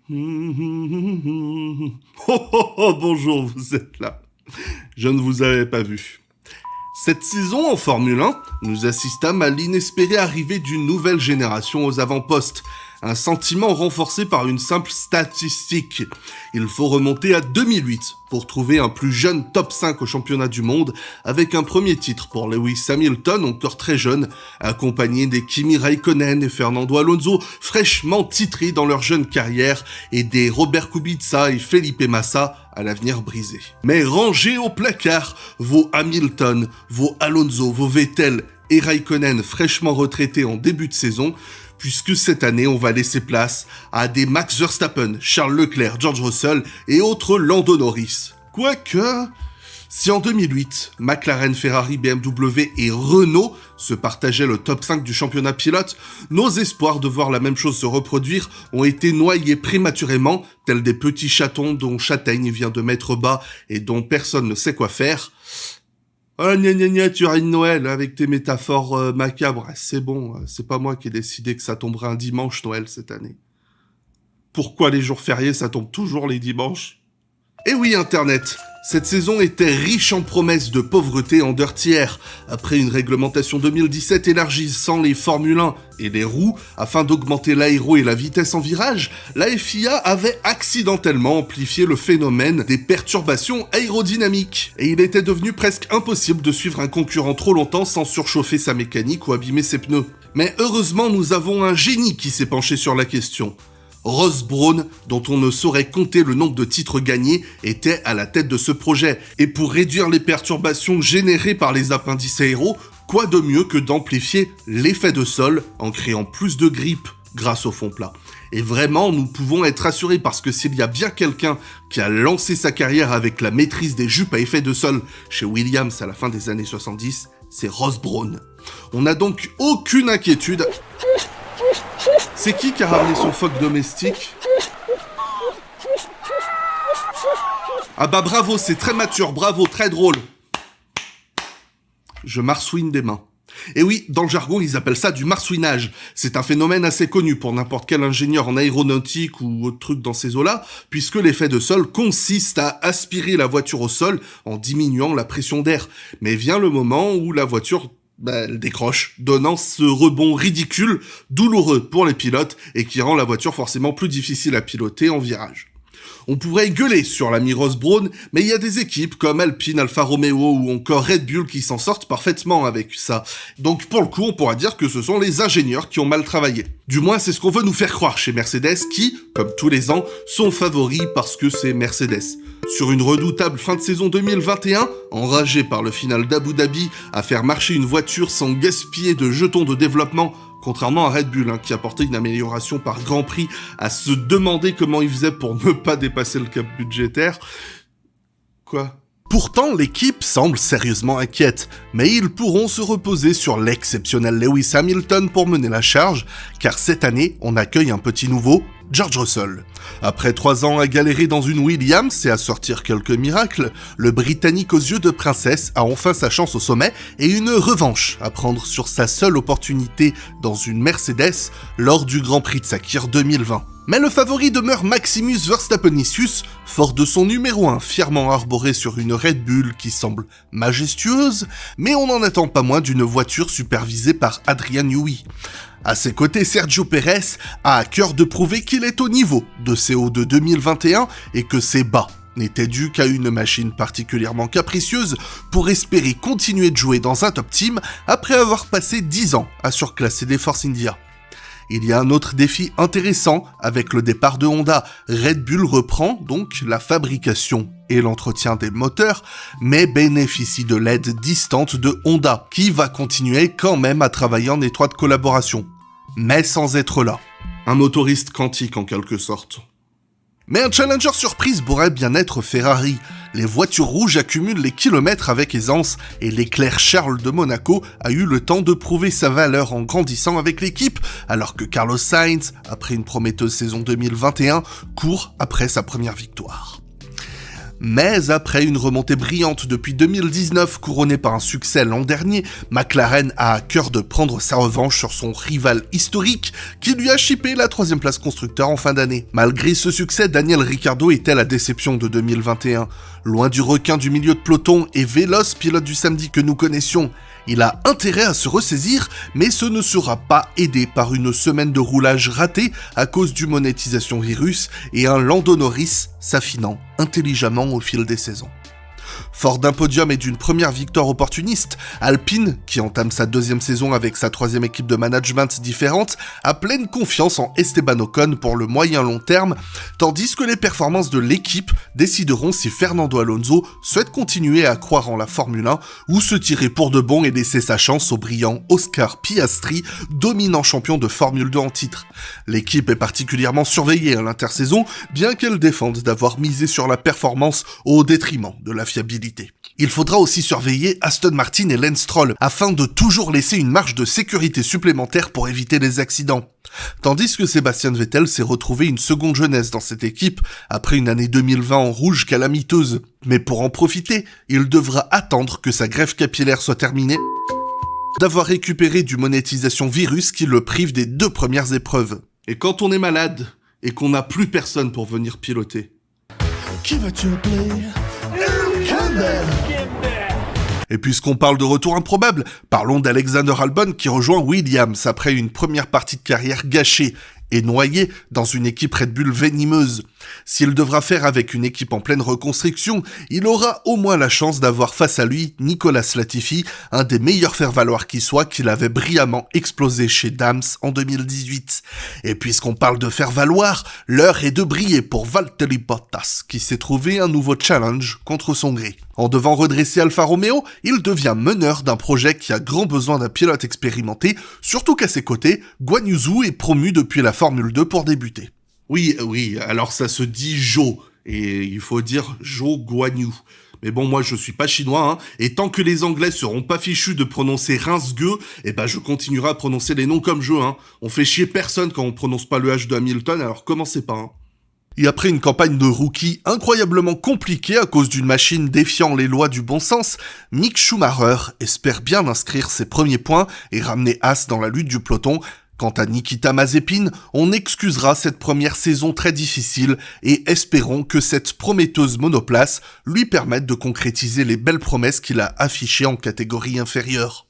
Oh, oh, oh, bonjour, vous êtes là. Je ne vous avais pas vu. Cette saison en Formule 1, nous assistâmes à l'inespérée arrivée d'une nouvelle génération aux avant-postes. Un sentiment renforcé par une simple statistique. Il faut remonter à 2008 pour trouver un plus jeune top 5 au championnat du monde, avec un premier titre pour Lewis Hamilton, encore très jeune, accompagné des Kimi Raikkonen et Fernando Alonso, fraîchement titrés dans leur jeune carrière, et des Robert Kubica et Felipe Massa à l'avenir brisé. Mais rangez au placard vos Hamilton, vos Alonso, vos Vettel et Raikkonen fraîchement retraités en début de saison, puisque cette année, on va laisser place à des Max Verstappen, Charles Leclerc, George Russell et autres Lando Norris. Quoique, si en 2008, McLaren, Ferrari, BMW et Renault se partageaient le top 5 du championnat pilote, nos espoirs de voir la même chose se reproduire ont été noyés prématurément, tels des petits chatons dont Châtaigne vient de mettre bas et dont personne ne sait quoi faire. Ah, gna gna gna, tu ris de Noël avec tes métaphores macabres. C'est bon, c'est pas moi qui ai décidé que ça tomberait un dimanche Noël cette année. Pourquoi les jours fériés ça tombe toujours les dimanches ? Eh oui, Internet, cette saison était riche en promesses de pauvreté en dirty air. Après une réglementation 2017 élargissant les Formule 1 et les roues afin d'augmenter l'aéro et la vitesse en virage, la FIA avait accidentellement amplifié le phénomène des perturbations aérodynamiques. Et il était devenu presque impossible de suivre un concurrent trop longtemps sans surchauffer sa mécanique ou abîmer ses pneus. Mais heureusement, nous avons un génie qui s'est penché sur la question. Ross Brawn, dont on ne saurait compter le nombre de titres gagnés, était à la tête de ce projet. Et pour réduire les perturbations générées par les appendices aéros, quoi de mieux que d'amplifier l'effet de sol en créant plus de grippe grâce au fond plat. Et vraiment, nous pouvons être rassurés parce que s'il y a bien quelqu'un qui a lancé sa carrière avec la maîtrise des jupes à effet de sol chez Williams à la fin des années 70, c'est Ross Brawn. On n'a donc aucune inquiétude. C'est qui a ramené son phoque domestique ? Ah bah bravo, c'est très mature, bravo, très drôle. Je marsouine des mains. Et oui, dans le jargon, ils appellent ça du marsouinage. C'est un phénomène assez connu pour n'importe quel ingénieur en aéronautique ou autre truc dans ces eaux-là, puisque l'effet de sol consiste à aspirer la voiture au sol en diminuant la pression d'air. Mais vient le moment où la voiture elle décroche, donnant ce rebond ridicule, douloureux pour les pilotes et qui rend la voiture forcément plus difficile à piloter en virage. On pourrait gueuler sur l'ami Ross Brawn, mais il y a des équipes comme Alpine, Alfa Romeo ou encore Red Bull qui s'en sortent parfaitement avec ça. Donc pour le coup, on pourra dire que ce sont les ingénieurs qui ont mal travaillé. Du moins, c'est ce qu'on veut nous faire croire chez Mercedes qui, comme tous les ans, sont favoris parce que c'est Mercedes. Sur une redoutable fin de saison 2021, enragé par le final d'Abu Dhabi à faire marcher une voiture sans gaspiller de jetons de développement, contrairement à Red Bull, qui apportait une amélioration par Grand Prix, à se demander comment il faisait pour ne pas dépasser le cap budgétaire. Quoi ? Pourtant, l'équipe semble sérieusement inquiète, mais ils pourront se reposer sur l'exceptionnel Lewis Hamilton pour mener la charge, car cette année, on accueille un petit nouveau, George Russell. Après 3 ans à galérer dans une Williams et à sortir quelques miracles, le Britannique aux yeux de princesse a enfin sa chance au sommet et une revanche à prendre sur sa seule opportunité dans une Mercedes lors du Grand Prix de Sakir 2020. Mais le favori demeure Maximus Verstappenicius, fort de son numéro 1 fièrement arboré sur une Red Bull qui semble majestueuse, mais on n'en attend pas moins d'une voiture supervisée par Adrian Newey. À ses côtés, Sergio Pérez a à cœur de prouver qu'il est au niveau de CO de 2021 et que ses bas n'étaient dus qu'à une machine particulièrement capricieuse pour espérer continuer de jouer dans un top team après avoir passé 10 ans à surclasser des Force India. Il y a un autre défi intéressant avec le départ de Honda. Red Bull reprend donc la fabrication et l'entretien des moteurs, mais bénéficie de l'aide distante de Honda, qui va continuer quand même à travailler en étroite collaboration, mais sans être là. Un motoriste quantique en quelque sorte. Mais un challenger surprise pourrait bien être Ferrari. Les voitures rouges accumulent les kilomètres avec aisance et l'éclair Charles de Monaco a eu le temps de prouver sa valeur en grandissant avec l'équipe, alors que Carlos Sainz, après une prometteuse saison 2021, court après sa première victoire. Mais après une remontée brillante depuis 2019 couronnée par un succès l'an dernier, McLaren a à cœur de prendre sa revanche sur son rival historique qui lui a chippé la 3e place constructeur en fin d'année. Malgré ce succès, Daniel Ricciardo était la déception de 2021. Loin du requin du milieu de peloton et véloce pilote du samedi que nous connaissions, il a intérêt à se ressaisir, mais ce ne sera pas aidé par une semaine de roulage ratée à cause du monétisation virus et un Lando Norris s'affinant intelligemment au fil des saisons. Fort d'un podium et d'une première victoire opportuniste, Alpine, qui entame sa 2e saison avec sa 3e équipe de management différente, a pleine confiance en Esteban Ocon pour le moyen-long terme, tandis que les performances de l'équipe décideront si Fernando Alonso souhaite continuer à croire en la Formule 1 ou se tirer pour de bon et laisser sa chance au brillant Oscar Piastri, dominant champion de Formule 2 en titre. L'équipe est particulièrement surveillée à l'intersaison, bien qu'elle défende d'avoir misé sur la performance au détriment de la fiabilité. Il faudra aussi surveiller Aston Martin et Lance Stroll afin de toujours laisser une marge de sécurité supplémentaire pour éviter les accidents. Tandis que Sébastien Vettel s'est retrouvé une seconde jeunesse dans cette équipe après une année 2020 en rouge calamiteuse. Mais pour en profiter, il devra attendre que sa greffe capillaire soit terminée, d'avoir récupéré du monétisation virus qui le prive des 2 premières épreuves. Et quand on est malade et qu'on n'a plus personne pour venir piloter, qui vas-tu appeler ? Et puisqu'on parle de retour improbable, parlons d'Alexander Albon qui rejoint Williams après une première partie de carrière gâchée et noyé dans une équipe Red Bull venimeuse. S'il devra faire avec une équipe en pleine reconstruction, il aura au moins la chance d'avoir face à lui Nicolas Latifi, un des meilleurs faire-valoir qui soit, qu'il avait brillamment explosé chez Dams en 2018. Et puisqu'on parle de faire-valoir, l'heure est de briller pour Valtteri Bottas, qui s'est trouvé un nouveau challenge contre son gré. En devant redresser Alfa Romeo, il devient meneur d'un projet qui a grand besoin d'un pilote expérimenté, surtout qu'à ses côtés, Guan Yu Zhou est promu depuis la Formule 2 pour débuter. Oui, alors ça se dit Zhou, et il faut dire Zhou Guan Yu. Mais bon, moi je suis pas chinois, hein, et tant que les Anglais seront pas fichus de prononcer Rince-Gueux, je continuerai à prononcer les noms comme je veux, hein. On fait chier personne quand on prononce pas le H de Hamilton, alors commencez pas, hein. Et après une campagne de rookie incroyablement compliquée à cause d'une machine défiant les lois du bon sens, Mick Schumacher espère bien inscrire ses premiers points et ramener Haas dans la lutte du peloton. Quant à Nikita Mazepin, on excusera cette première saison très difficile et espérons que cette prometteuse monoplace lui permette de concrétiser les belles promesses qu'il a affichées en catégorie inférieure.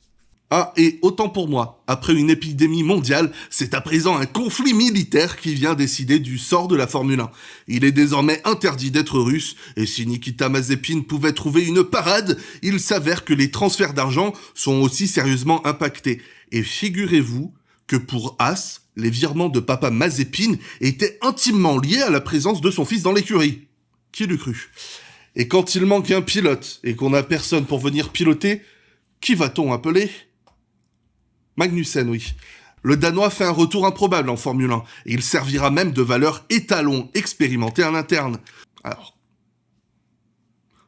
Ah, et autant pour moi, après une épidémie mondiale, c'est à présent un conflit militaire qui vient décider du sort de la Formule 1. Il est désormais interdit d'être russe, et si Nikita Mazepin pouvait trouver une parade, il s'avère que les transferts d'argent sont aussi sérieusement impactés. Et figurez-vous que pour Haas, les virements de papa Mazepin étaient intimement liés à la présence de son fils dans l'écurie. Qui l'eût cru ? Et quand il manque un pilote, et qu'on n'a personne pour venir piloter, qui va-t-on appeler ? Magnussen, oui. Le Danois fait un retour improbable en Formule 1, et il servira même de valeur étalon expérimenté en interne. Alors,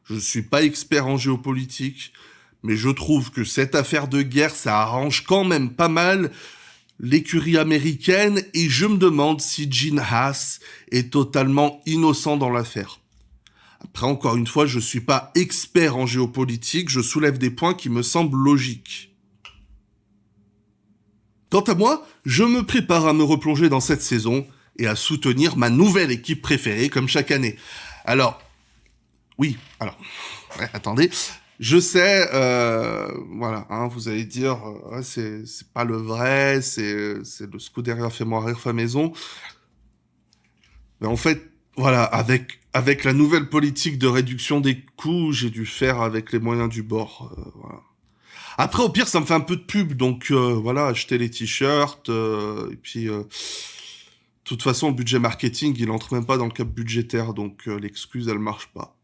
je suis pas expert en géopolitique, mais je trouve que cette affaire de guerre, ça arrange quand même pas mal l'écurie américaine, et je me demande si Gene Haas est totalement innocent dans l'affaire. Après, encore une fois, je suis pas expert en géopolitique, je soulève des points qui me semblent logiques. Quant à moi, je me prépare à me replonger dans cette saison et à soutenir ma nouvelle équipe préférée comme chaque année. Attendez, je sais, vous allez dire, c'est pas le vrai, c'est le Scuderia fait-moi rire fa maison. Mais en fait, voilà, avec la nouvelle politique de réduction des coûts, j'ai dû faire avec les moyens du bord, voilà. Après, au pire, ça me fait un peu de pub, donc acheter les t-shirts, et puis, de toute façon, le budget marketing, il entre même pas dans le cap budgétaire, donc l'excuse, elle marche pas.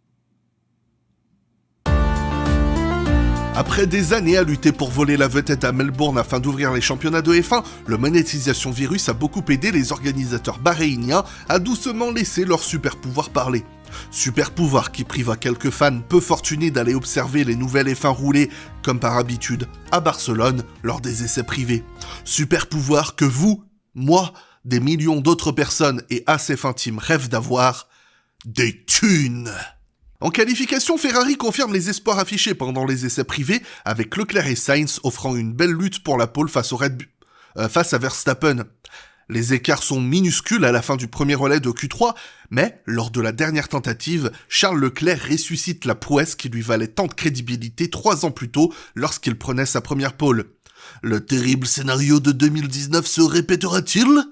Après des années à lutter pour voler la vedette à Melbourne afin d'ouvrir les championnats de F1, le monétisation virus a beaucoup aidé les organisateurs bahreïniens à doucement laisser leur super pouvoir parler. Super pouvoir qui prive à quelques fans peu fortunés d'aller observer les nouvelles F1 rouler, comme par habitude, à Barcelone lors des essais privés. Super pouvoir que vous, moi, des millions d'autres personnes et ACF Team rêvent d'avoir, des thunes. En qualification, Ferrari confirme les espoirs affichés pendant les essais privés, avec Leclerc et Sainz offrant une belle lutte pour la pole face à Verstappen. Les écarts sont minuscules à la fin du premier relais de Q3, mais lors de la dernière tentative, Charles Leclerc ressuscite la prouesse qui lui valait tant de crédibilité 3 ans plus tôt lorsqu'il prenait sa première pole. Le terrible scénario de 2019 se répétera-t-il ?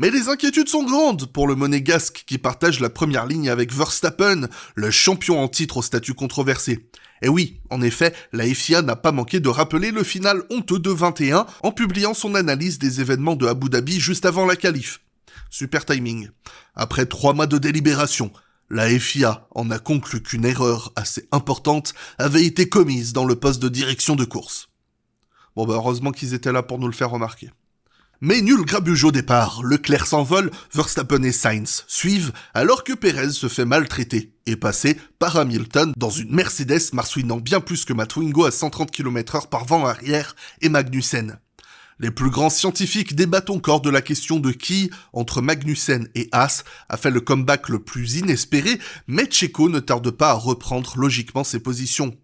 Mais les inquiétudes sont grandes pour le monégasque qui partage la première ligne avec Verstappen, le champion en titre au statut controversé. Et oui, en effet, la FIA n'a pas manqué de rappeler le final honteux de 21 en publiant son analyse des événements de Abu Dhabi juste avant la qualif. Super timing. Après 3 mois de délibération, la FIA en a conclu qu'une erreur assez importante avait été commise dans le poste de direction de course. Bon heureusement qu'ils étaient là pour nous le faire remarquer. Mais nul grabuge au départ, Leclerc s'envole, Verstappen et Sainz suivent, alors que Pérez se fait maltraiter et passer par Hamilton dans une Mercedes marsouinant bien plus que ma Twingo à 130 km/h par vent arrière et Magnussen. Les plus grands scientifiques débattent encore de la question de qui, entre Magnussen et Haas, a fait le comeback le plus inespéré, mais Checo ne tarde pas à reprendre logiquement ses positions.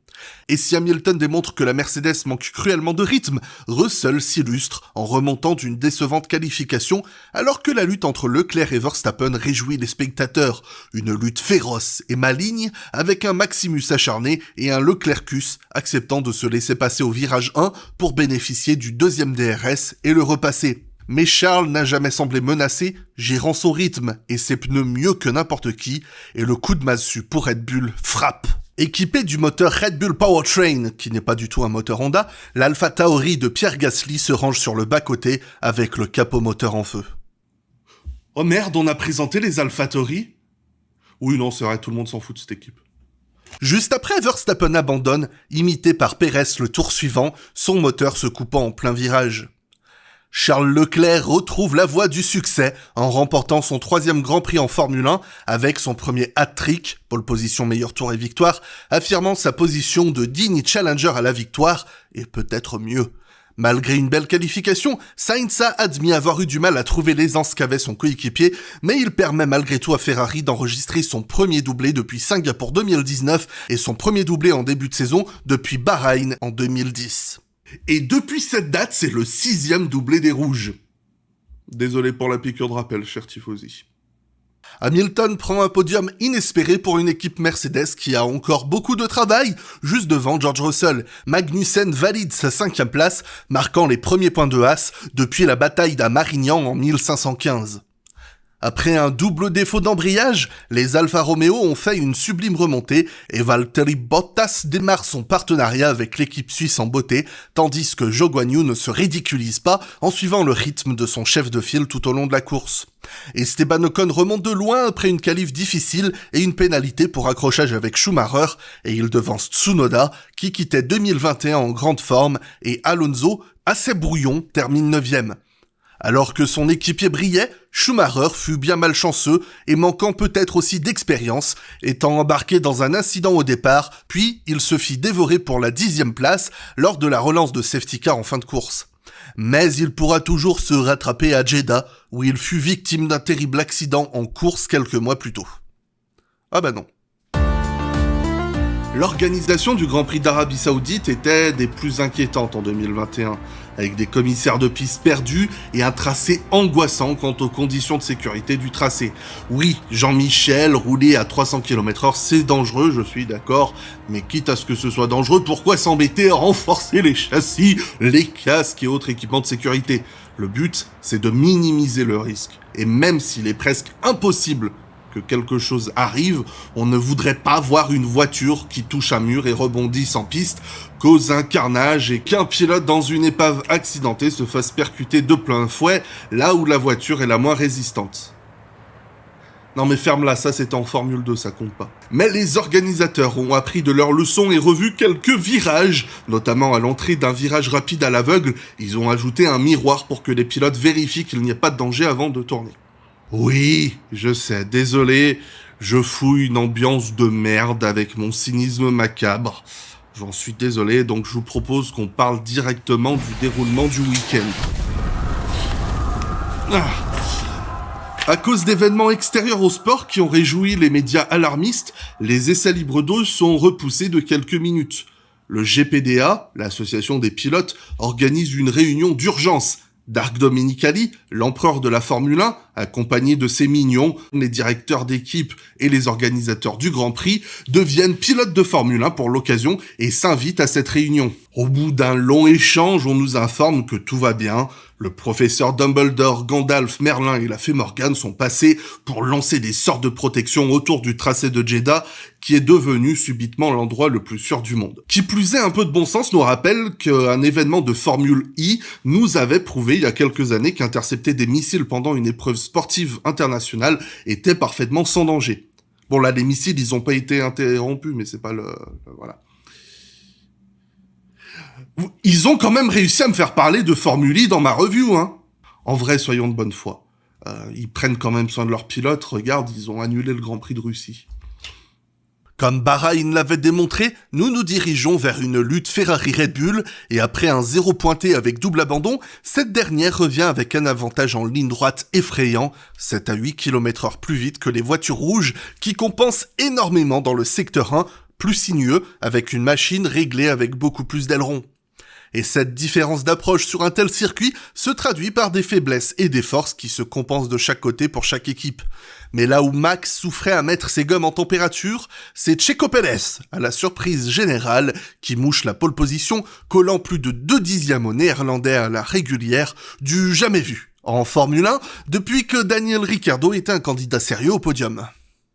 Et si Hamilton démontre que la Mercedes manque cruellement de rythme, Russell s'illustre en remontant d'une décevante qualification, alors que la lutte entre Leclerc et Verstappen réjouit les spectateurs. Une lutte féroce et maligne, avec un Maximus acharné et un Leclercus acceptant de se laisser passer au virage 1 pour bénéficier du deuxième DRS et le repasser. Mais Charles n'a jamais semblé menacé, gérant son rythme et ses pneus mieux que n'importe qui, et le coup de massue pour Red Bull frappe. Équipé du moteur Red Bull Powertrain, qui n'est pas du tout un moteur Honda, l'Alpha Tauri de Pierre Gasly se range sur le bas-côté avec le capot moteur en feu. Oh merde, on a présenté les Alpha Tauri ? Oui, non, c'est vrai, tout le monde s'en fout de cette équipe. Juste après, Verstappen abandonne, imité par Pérez le tour suivant, son moteur se coupant en plein virage. Charles Leclerc retrouve la voie du succès en remportant son 3e Grand Prix en Formule 1 avec son premier hat-trick, pole position, meilleur tour et victoire, affirmant sa position de digne challenger à la victoire, et peut-être mieux. Malgré une belle qualification, Sainz a admis avoir eu du mal à trouver l'aisance qu'avait son coéquipier, mais il permet malgré tout à Ferrari d'enregistrer son premier doublé depuis Singapour 2019 et son premier doublé en début de saison depuis Bahreïn en 2010. Et depuis cette date, c'est le 6e doublé des Rouges. Désolé pour la piqûre de rappel, cher Tifosi. Hamilton prend un podium inespéré pour une équipe Mercedes qui a encore beaucoup de travail, juste devant George Russell. Magnussen valide sa 5e place, marquant les premiers points de Haas depuis la bataille d'A Marignan en 1515. Après un double défaut d'embrayage, les Alfa Romeo ont fait une sublime remontée et Valtteri Bottas démarre son partenariat avec l'équipe suisse en beauté, tandis que Zhou Guanyu ne se ridiculise pas en suivant le rythme de son chef de file tout au long de la course. Esteban Ocon remonte de loin après une qualif difficile et une pénalité pour accrochage avec Schumacher, et il devance Tsunoda qui quittait 2021 en grande forme, et Alonso, assez brouillon, termine 9e. Alors que son équipier brillait, Schumacher fut bien malchanceux et manquant peut-être aussi d'expérience, étant embarqué dans un incident au départ, puis il se fit dévorer pour la 10e place lors de la relance de safety car en fin de course. Mais il pourra toujours se rattraper à Jeddah, où il fut victime d'un terrible accident en course quelques mois plus tôt. Ah bah non. L'organisation du Grand Prix d'Arabie Saoudite était des plus inquiétantes en 2021, avec des commissaires de piste perdus et un tracé angoissant quant aux conditions de sécurité du tracé. Oui, Jean-Michel, rouler à 300 km/h, c'est dangereux, je suis d'accord, mais quitte à ce que ce soit dangereux, pourquoi s'embêter à renforcer les châssis, les casques et autres équipements de sécurité ? Le but, c'est de minimiser le risque. Et même s'il est presque impossible que quelque chose arrive, on ne voudrait pas voir une voiture qui touche un mur et rebondisse en piste, cause un carnage et qu'un pilote dans une épave accidentée se fasse percuter de plein fouet là où la voiture est la moins résistante. Non mais ferme-la, ça c'était en Formule 2, ça compte pas. Mais les organisateurs ont appris de leurs leçons et revu quelques virages, notamment à l'entrée d'un virage rapide à l'aveugle, ils ont ajouté un miroir pour que les pilotes vérifient qu'il n'y ait pas de danger avant de tourner. Oui, je sais, désolé, je fouille une ambiance de merde avec mon cynisme macabre. J'en suis désolé, donc je vous propose qu'on parle directement du déroulement du week-end. À cause d'événements extérieurs au sport qui ont réjoui les médias alarmistes, les essais libres d'eau sont repoussés de quelques minutes. Le GPDA, l'association des pilotes, organise une réunion d'urgence. Dark Dominicali, l'empereur de la Formule 1, accompagné de ses mignons, les directeurs d'équipe et les organisateurs du Grand Prix, deviennent pilotes de Formule 1 pour l'occasion et s'invitent à cette réunion. Au bout d'un long échange, on nous informe que tout va bien. Le professeur Dumbledore, Gandalf, Merlin et la fée Morgane sont passés pour lancer des sorts de protection autour du tracé de Jeddah, qui est devenu subitement l'endroit le plus sûr du monde. Qui plus est, un peu de bon sens nous rappelle qu'un événement de Formule I nous avait prouvé il y a quelques années qu'intercepter des missiles pendant une épreuve sportive internationale était parfaitement sans danger. Bon là, les missiles, ils ont pas été interrompus, mais c'est pas voilà. Ils ont quand même réussi à me faire parler de Formule I dans ma review, hein. En vrai, soyons de bonne foi. Ils prennent quand même soin de leurs pilotes. Regarde, ils ont annulé le Grand Prix de Russie. Comme Bahreïn l'avait démontré, nous nous dirigeons vers une lutte Ferrari-Red Bull et après un 0 pointé avec double abandon, cette dernière revient avec un avantage en ligne droite effrayant, 7 à 8 km/h plus vite que les voitures rouges qui compensent énormément dans le secteur 1, plus sinueux avec une machine réglée avec beaucoup plus d'ailerons. Et cette différence d'approche sur un tel circuit se traduit par des faiblesses et des forces qui se compensent de chaque côté pour chaque équipe. Mais là où Max souffrait à mettre ses gommes en température, c'est Checo Pérez, à la surprise générale, qui mouche la pole position, collant plus de 2 dixièmes au néerlandais à la régulière, du jamais vu en Formule 1 depuis que Daniel Ricciardo était un candidat sérieux au podium.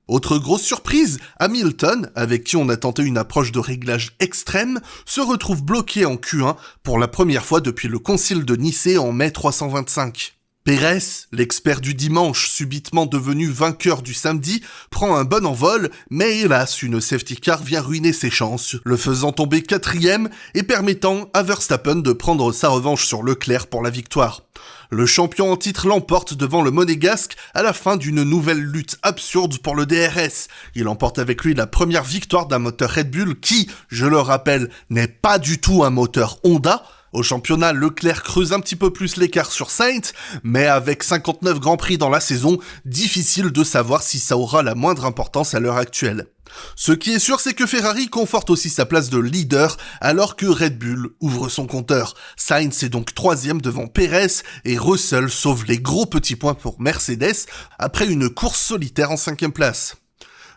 Autre grosse surprise, Hamilton, avec qui on a tenté une approche de réglage extrême, se retrouve bloqué en Q1 pour la première fois depuis le concile de Nicée en mai 325. Pérez, l'expert du dimanche subitement devenu vainqueur du samedi, prend un bon envol, mais hélas, une safety car vient ruiner ses chances, le faisant tomber 4e et permettant à Verstappen de prendre sa revanche sur Leclerc pour la victoire. Le champion en titre l'emporte devant le Monégasque à la fin d'une nouvelle lutte absurde pour le DRS. Il emporte avec lui la première victoire d'un moteur Red Bull qui, je le rappelle, n'est pas du tout un moteur Honda. Au championnat, Leclerc creuse un petit peu plus l'écart sur Sainz, mais avec 59 Grands Prix dans la saison, difficile de savoir si ça aura la moindre importance à l'heure actuelle. Ce qui est sûr, c'est que Ferrari conforte aussi sa place de leader, alors que Red Bull ouvre son compteur. Sainz est donc 3e devant Pérez, et Russell sauve les gros petits points pour Mercedes, après une course solitaire en 5e place.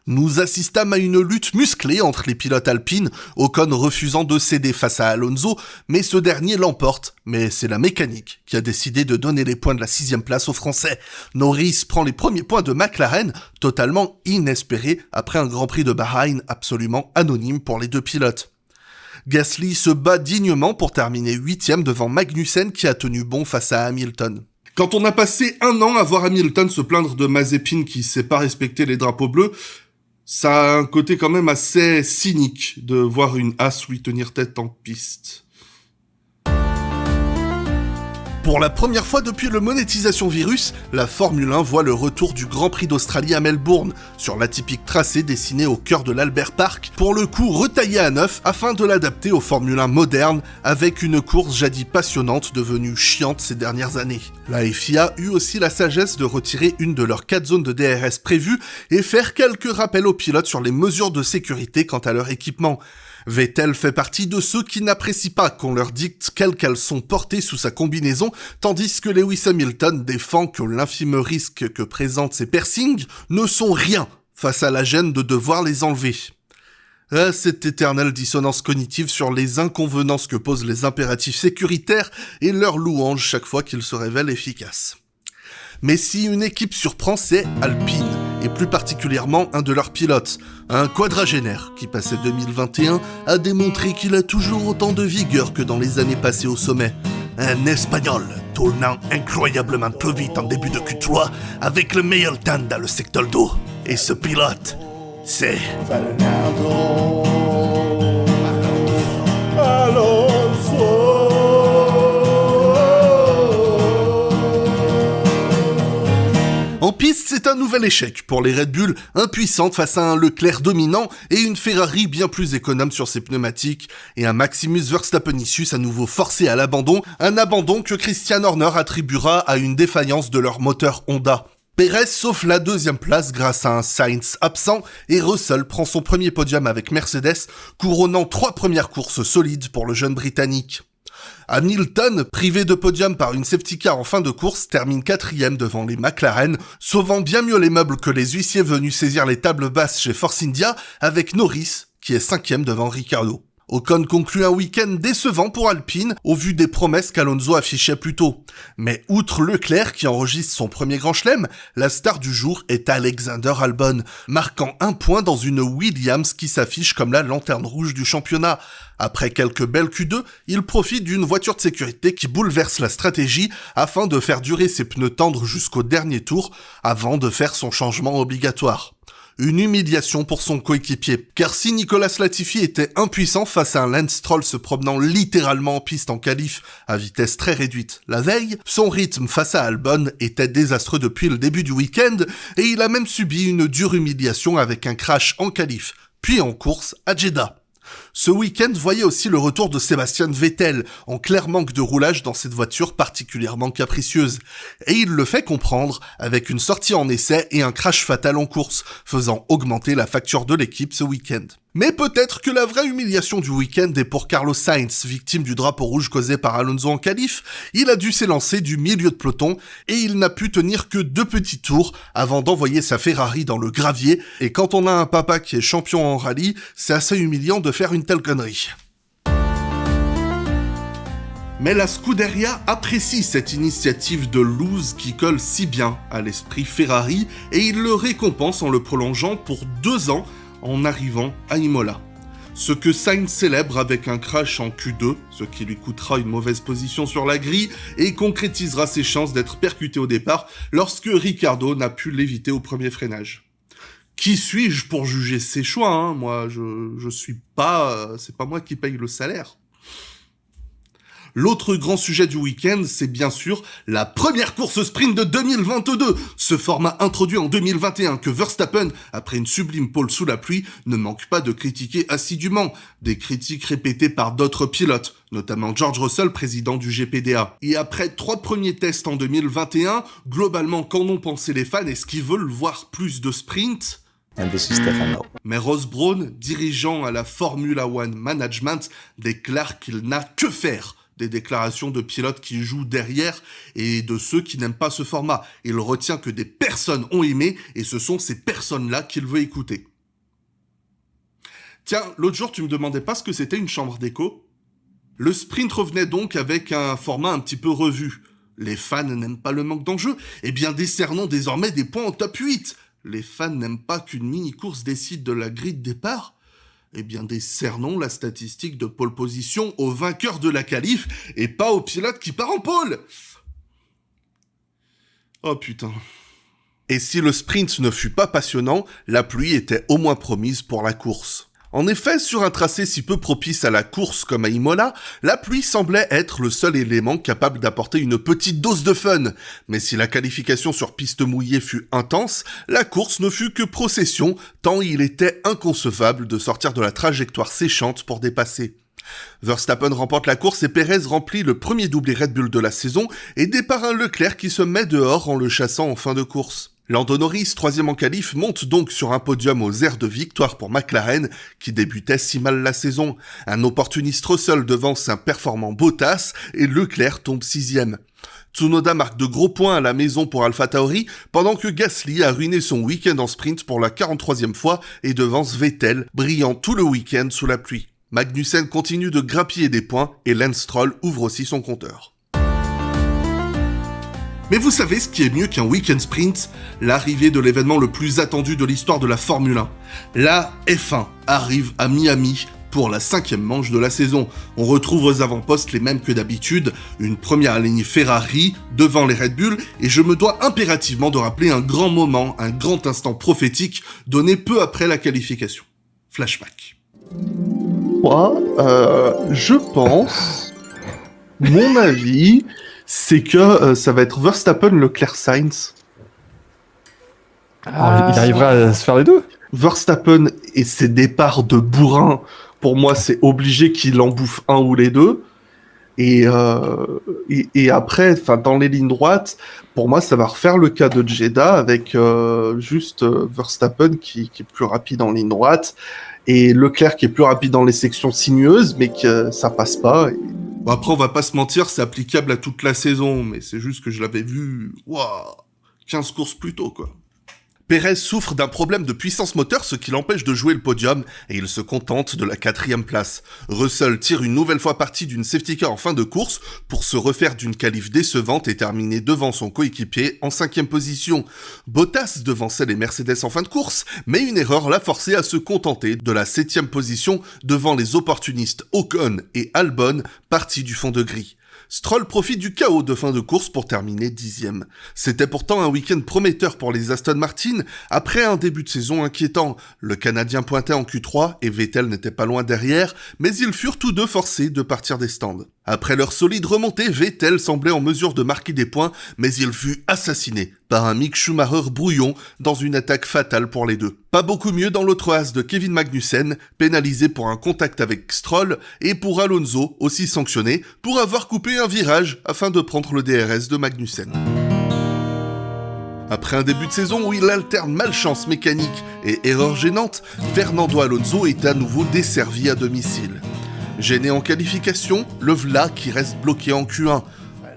Nous assistâmes à une lutte musclée entre les pilotes alpines, Ocon refusant de céder face à Alonso, mais ce dernier l'emporte. Mais c'est la mécanique qui a décidé de donner les points de la 6e place aux Français. Norris prend les premiers points de McLaren, totalement inespéré après un Grand Prix de Bahreïn absolument anonyme pour les deux pilotes. Gasly se bat dignement pour terminer 8e devant Magnussen qui a tenu bon face à Hamilton. Quand on a passé 1 an à voir Hamilton se plaindre de Mazepin qui sait pas respecter les drapeaux bleus, ça a un côté quand même assez cynique de voir une As lui tenir tête en piste. Pour la première fois depuis le monétisation virus, la Formule 1 voit le retour du Grand Prix d'Australie à Melbourne, sur l'atypique tracé dessiné au cœur de l'Albert Park, pour le coup retaillé à neuf afin de l'adapter aux Formule 1 modernes, avec une course jadis passionnante devenue chiante ces dernières années. La FIA eut aussi la sagesse de retirer une de leurs 4 zones de DRS prévues et faire quelques rappels aux pilotes sur les mesures de sécurité quant à leur équipement. Vettel fait partie de ceux qui n'apprécient pas qu'on leur dicte quelles caleçons porter sous sa combinaison, tandis que Lewis Hamilton défend que l'infime risque que présentent ces piercings ne sont rien face à la gêne de devoir les enlever. Ah, cette éternelle dissonance cognitive sur les inconvenances que posent les impératifs sécuritaires et leur louange chaque fois qu'ils se révèlent efficaces. Mais si une équipe surprend, c'est Alpine, et plus particulièrement un de leurs pilotes, un quadragénaire qui, passé 2021, a démontré qu'il a toujours autant de vigueur que dans les années passées au sommet. Un Espagnol tournant incroyablement peu vite en début de Q3 avec le meilleur temps dans le secteur d'eau. Et ce pilote, c'est Fernando Alonso. En piste, c'est un nouvel échec pour les Red Bull, impuissantes face à un Leclerc dominant et une Ferrari bien plus économe sur ses pneumatiques, et un Maximus Verstappenicius à nouveau forcé à l'abandon, un abandon que Christian Horner attribuera à une défaillance de leur moteur Honda. Pérez sauve la deuxième place grâce à un Sainz absent et Russell prend son premier podium avec Mercedes, couronnant 3 premières courses solides pour le jeune Britannique. Hamilton, privé de podium par une safety car en fin de course, termine 4e devant les McLaren, sauvant bien mieux les meubles que les huissiers venus saisir les tables basses chez Force India, avec Norris, qui est 5e devant Ricciardo. Ocon conclut un week-end décevant pour Alpine, au vu des promesses qu'Alonso affichait plus tôt. Mais outre Leclerc, qui enregistre son premier grand chelem, la star du jour est Alexander Albon, marquant 1 point dans une Williams qui s'affiche comme la lanterne rouge du championnat. Après quelques belles Q2, il profite d'une voiture de sécurité qui bouleverse la stratégie afin de faire durer ses pneus tendres jusqu'au dernier tour, avant de faire son changement obligatoire. Une humiliation pour son coéquipier, car si Nicolas Latifi était impuissant face à un Lance Stroll se promenant littéralement en piste en qualif à vitesse très réduite la veille, son rythme face à Albon était désastreux depuis le début du week-end et il a même subi une dure humiliation avec un crash en qualif, puis en course à Jeddah. Ce week-end voyait aussi le retour de Sebastian Vettel, en clair manque de roulage dans cette voiture particulièrement capricieuse. Et il le fait comprendre avec une sortie en essai et un crash fatal en course, faisant augmenter la facture de l'équipe ce week-end. Mais peut-être que la vraie humiliation du week-end est pour Carlos Sainz, victime du drapeau rouge causé par Alonso en qualif. Il a dû s'élancer du milieu de peloton et il n'a pu tenir que 2 petits tours avant d'envoyer sa Ferrari dans le gravier. Et quand on a un papa qui est champion en rallye, c'est assez humiliant de faire une telle connerie. Mais la Scuderia apprécie cette initiative de lose qui colle si bien à l'esprit Ferrari et il le récompense en le prolongeant pour 2 ans en arrivant à Imola. Ce que Sainz célèbre avec un crash en Q2, ce qui lui coûtera une mauvaise position sur la grille et concrétisera ses chances d'être percuté au départ lorsque Ricciardo n'a pu l'éviter au premier freinage. Qui suis-je pour juger ses choix, hein ? Moi, je suis pas... c'est pas moi qui paye le salaire. L'autre grand sujet du week-end, c'est bien sûr la première course sprint de 2022, ce format introduit en 2021 que Verstappen, après une sublime pole sous la pluie, ne manque pas de critiquer assidûment. Des critiques répétées par d'autres pilotes, notamment George Russell, président du GPDA. Et après 3 premiers tests en 2021, globalement, qu'en ont pensé les fans? Est-ce qu'ils veulent voir plus de sprint? And this is Stefano. Mais Ross Brawn, dirigeant à la Formula One Management, déclare qu'il n'a que faire des déclarations de pilotes qui jouent derrière et de ceux qui n'aiment pas ce format. Il retient que des personnes ont aimé et ce sont ces personnes-là qu'il veut écouter. Tiens, l'autre jour tu me demandais pas ce que c'était une chambre d'écho ? Le sprint revenait donc avec un format un petit peu revu. Les fans n'aiment pas le manque d'enjeu, eh bien décernons désormais des points en top 8. Les fans n'aiment pas qu'une mini-course décide de la grille de départ ? Eh bien, décernons la statistique de pole position au vainqueur de la qualif et pas au pilote qui part en pole. Oh putain. Et si le sprint ne fut pas passionnant, la pluie était au moins promise pour la course. En effet, sur un tracé si peu propice à la course comme à Imola, la pluie semblait être le seul élément capable d'apporter une petite dose de fun. Mais si la qualification sur piste mouillée fut intense, la course ne fut que procession, tant il était inconcevable de sortir de la trajectoire séchante pour dépasser. Verstappen remporte la course et Pérez remplit le premier doublé Red Bull de la saison, aidé par un Leclerc qui se met dehors en le chassant en fin de course. Lando Norris, 3e en qualif, monte donc sur un podium aux airs de victoire pour McLaren, qui débutait si mal la saison. Un opportuniste Russell devance un performant Bottas et Leclerc tombe 6e. Tsunoda marque de gros points à la maison pour AlphaTauri, pendant que Gasly a ruiné son week-end en sprint pour la 43e fois et devance Vettel, brillant tout le week-end sous la pluie. Magnussen continue de grappiller des points et Lance Stroll ouvre aussi son compteur. Mais vous savez ce qui est mieux qu'un week-end sprint ? L'arrivée de l'événement le plus attendu de l'histoire de la Formule 1. La F1 arrive à Miami pour la 5e manche de la saison. On retrouve aux avant-postes les mêmes que d'habitude, une première ligne Ferrari devant les Red Bull, et je me dois impérativement de rappeler un grand moment, un grand instant prophétique donné peu après la qualification. Flashback. Moi, je pense, mon avis, c'est que ça va être Verstappen, Leclerc, Sainz. Il arrivera à se faire les deux. Verstappen et ses départs de bourrin, pour moi, c'est obligé qu'il en bouffe un ou les deux. Et après, enfin, dans les lignes droites, pour moi, ça va refaire le cas de Jeddah avec juste Verstappen qui est plus rapide en ligne droite et Leclerc qui est plus rapide dans les sections sinueuses, mais que ça passe pas. Bon, après, on va pas se mentir, c'est applicable à toute la saison, mais c'est juste que je l'avais vu, 15 courses plus tôt, quoi. Pérez souffre d'un problème de puissance moteur, ce qui l'empêche de jouer le podium, et il se contente de la 4e place. Russell tire une nouvelle fois parti d'une safety car en fin de course, pour se refaire d'une qualif décevante et terminer devant son coéquipier en 5e position. Bottas devançait les Mercedes en fin de course, mais une erreur l'a forcé à se contenter de la 7e position devant les opportunistes Ocon et Albon, partis du fond de grille. Stroll profite du chaos de fin de course pour terminer 10e. C'était pourtant un week-end prometteur pour les Aston Martin, après un début de saison inquiétant. Le Canadien pointait en Q3 et Vettel n'était pas loin derrière, mais ils furent tous deux forcés de partir des stands. Après leur solide remontée, Vettel semblait en mesure de marquer des points, mais il fut assassiné par un Mick Schumacher brouillon dans une attaque fatale pour les deux. Pas beaucoup mieux dans l'autre as de Kevin Magnussen, pénalisé pour un contact avec Stroll, et pour Alonso, aussi sanctionné, pour avoir coupé un virage afin de prendre le DRS de Magnussen. Après un début de saison où il alterne malchance mécanique et erreur gênante, Fernando Alonso est à nouveau desservi à domicile. Gêné en qualification, le v'là qui reste bloqué en Q1.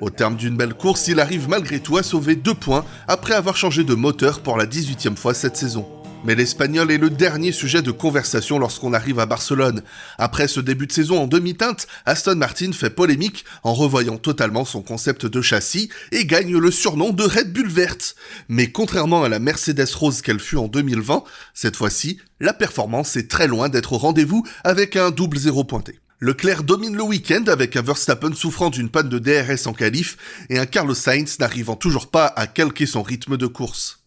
Au terme d'une belle course, il arrive malgré tout à sauver 2 points après avoir changé de moteur pour la 18e fois cette saison. Mais l'Espagnol est le dernier sujet de conversation lorsqu'on arrive à Barcelone. Après ce début de saison en demi-teinte, Aston Martin fait polémique en revoyant totalement son concept de châssis et gagne le surnom de Red Bull verte. Mais contrairement à la Mercedes rose qu'elle fut en 2020, cette fois-ci, la performance est très loin d'être au rendez-vous avec un double 0 pointé. Leclerc domine le week-end avec un Verstappen souffrant d'une panne de DRS en qualif et un Carlos Sainz n'arrivant toujours pas à calquer son rythme de course.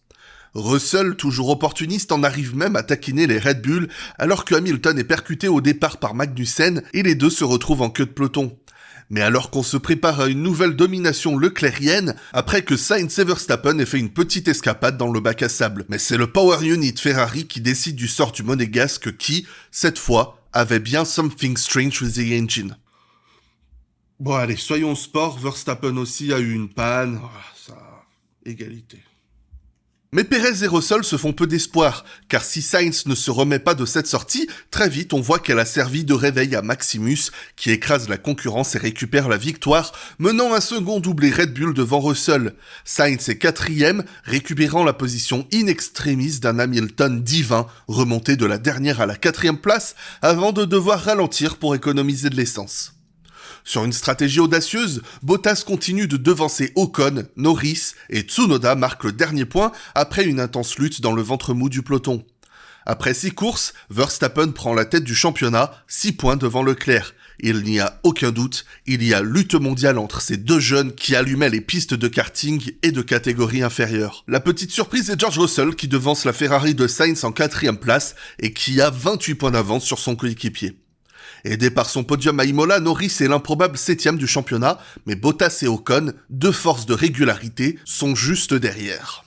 Russell, toujours opportuniste, en arrive même à taquiner les Red Bull alors que Hamilton est percuté au départ par Magnussen et les deux se retrouvent en queue de peloton. Mais alors qu'on se prépare à une nouvelle domination leclérienne, après que Sainz et Verstappen aient fait une petite escapade dans le bac à sable. Mais c'est le Power Unit Ferrari qui décide du sort du monégasque qui, cette fois, avait bien something strange with the engine. Bon allez, soyons sport, Verstappen aussi a eu une panne, égalité. Mais Pérez et Russell se font peu d'espoir, car si Sainz ne se remet pas de cette sortie, très vite on voit qu'elle a servi de réveil à Maximus, qui écrase la concurrence et récupère la victoire, menant un second doublé Red Bull devant Russell. Sainz est 4e, récupérant la position in extremis d'un Hamilton divin, remonté de la dernière à la 4e place, avant de devoir ralentir pour économiser de l'essence. Sur une stratégie audacieuse, Bottas continue de devancer Ocon, Norris et Tsunoda marque le dernier point après une intense lutte dans le ventre mou du peloton. Après 6 courses, Verstappen prend la tête du championnat, 6 points devant Leclerc. Il n'y a aucun doute, il y a lutte mondiale entre ces deux jeunes qui allumaient les pistes de karting et de catégorie inférieure. La petite surprise est George Russell qui devance la Ferrari de Sainz en 4e place et qui a 28 points d'avance sur son coéquipier. Aidé par son podium à Imola, Norris est l'improbable 7e du championnat, mais Bottas et Ocon, deux forces de régularité, sont juste derrière.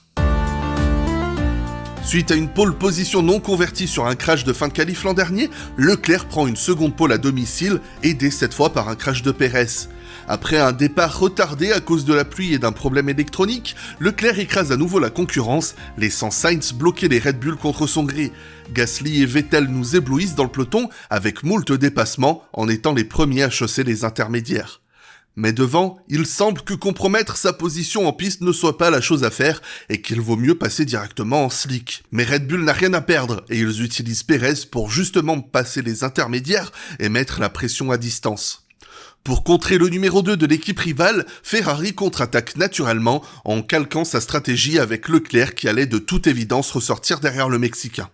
Suite à une pole position non convertie sur un crash de fin de qualif l'an dernier, Leclerc prend une seconde pole à domicile, aidé cette fois par un crash de Pérez. Après un départ retardé à cause de la pluie et d'un problème électronique, Leclerc écrase à nouveau la concurrence, laissant Sainz bloquer les Red Bull contre son gré. Gasly et Vettel nous éblouissent dans le peloton avec moult dépassements en étant les premiers à chausser les intermédiaires. Mais devant, il semble que compromettre sa position en piste ne soit pas la chose à faire et qu'il vaut mieux passer directement en slick. Mais Red Bull n'a rien à perdre et ils utilisent Pérez pour justement passer les intermédiaires et mettre la pression à distance. Pour contrer le numéro 2 de l'équipe rivale, Ferrari contre-attaque naturellement en calquant sa stratégie avec Leclerc qui allait de toute évidence ressortir derrière le Mexicain.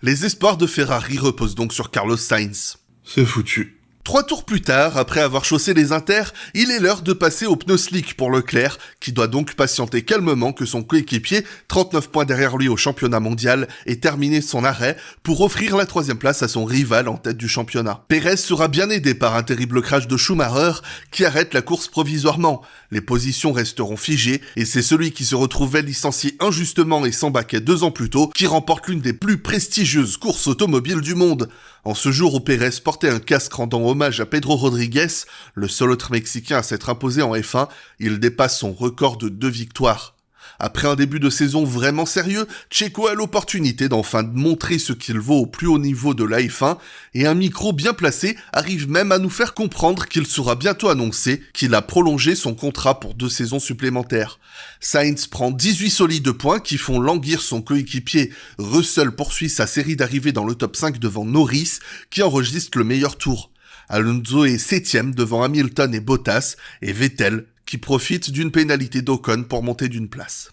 Les espoirs de Ferrari reposent donc sur Carlos Sainz. C'est foutu. 3 tours plus tard, après avoir chaussé les inters, il est l'heure de passer au pneu slick pour Leclerc, qui doit donc patienter calmement que son coéquipier, 39 points derrière lui au championnat mondial, ait terminé son arrêt pour offrir la 3e place à son rival en tête du championnat. Pérez sera bien aidé par un terrible crash de Schumacher qui arrête la course provisoirement. Les positions resteront figées et c'est celui qui se retrouvait licencié injustement et sans baquet 2 ans plus tôt qui remporte l'une des plus prestigieuses courses automobiles du monde. En ce jour où Pérez portait un casque rendant hommage à Pedro Rodriguez, le seul autre Mexicain à s'être imposé en F1, il dépasse son record de 2 victoires. Après un début de saison vraiment sérieux, Checo a l'opportunité d'enfin montrer ce qu'il vaut au plus haut niveau de la F1 et un micro bien placé arrive même à nous faire comprendre qu'il sera bientôt annoncé qu'il a prolongé son contrat pour 2 saisons supplémentaires. Sainz prend 18 solides points qui font languir son coéquipier. Russell poursuit sa série d'arrivées dans le top 5 devant Norris qui enregistre le meilleur tour. Alonso est 7ème devant Hamilton et Bottas et Vettel qui profite d'une pénalité d'Ocon pour monter d'une place.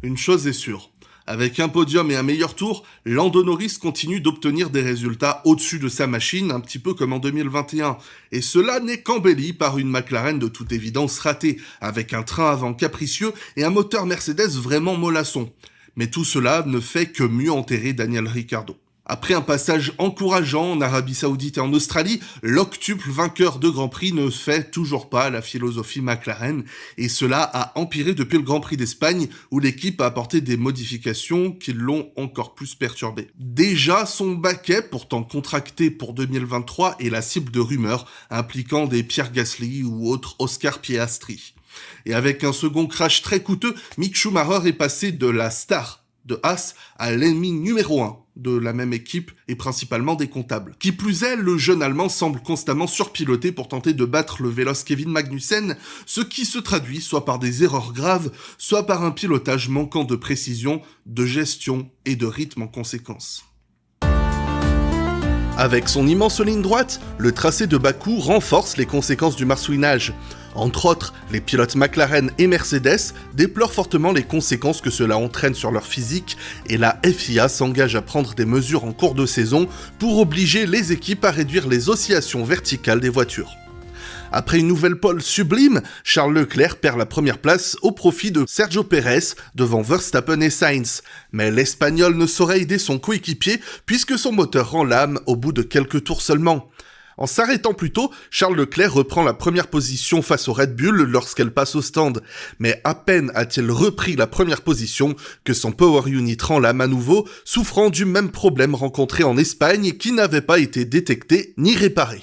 Une chose est sûre, avec un podium et un meilleur tour, Lando Norris continue d'obtenir des résultats au-dessus de sa machine, un petit peu comme en 2021. Et cela n'est qu'embelli par une McLaren de toute évidence ratée, avec un train avant capricieux et un moteur Mercedes vraiment mollasson. Mais tout cela ne fait que mieux enterrer Daniel Ricciardo. Après un passage encourageant en Arabie Saoudite et en Australie, l'octuple vainqueur de Grand Prix ne fait toujours pas la philosophie McLaren, et cela a empiré depuis le Grand Prix d'Espagne, où l'équipe a apporté des modifications qui l'ont encore plus perturbé. Déjà, son baquet, pourtant contracté pour 2023, est la cible de rumeurs impliquant des Pierre Gasly ou autres Oscar Piastri. Et avec un second crash très coûteux, Mick Schumacher est passé de la star de Haas à l'ennemi numéro 1 de la même équipe et principalement des comptables. Qui plus est, le jeune Allemand semble constamment surpiloté pour tenter de battre le véloce Kevin Magnussen, ce qui se traduit soit par des erreurs graves, soit par un pilotage manquant de précision, de gestion et de rythme en conséquence. Avec son immense ligne droite, le tracé de Bakou renforce les conséquences du marsouinage. Entre autres, les pilotes McLaren et Mercedes déplorent fortement les conséquences que cela entraîne sur leur physique et la FIA s'engage à prendre des mesures en cours de saison pour obliger les équipes à réduire les oscillations verticales des voitures. Après une nouvelle pole sublime, Charles Leclerc perd la première place au profit de Sergio Pérez devant Verstappen et Sainz. Mais l'Espagnol ne saurait aider son coéquipier puisque son moteur rend l'âme au bout de quelques tours seulement. En s'arrêtant plus tôt, Charles Leclerc reprend la première position face au Red Bull lorsqu'elle passe au stand. Mais à peine a-t-il repris la première position que son Power Unit rend l'âme à nouveau, souffrant du même problème rencontré en Espagne qui n'avait pas été détecté ni réparé.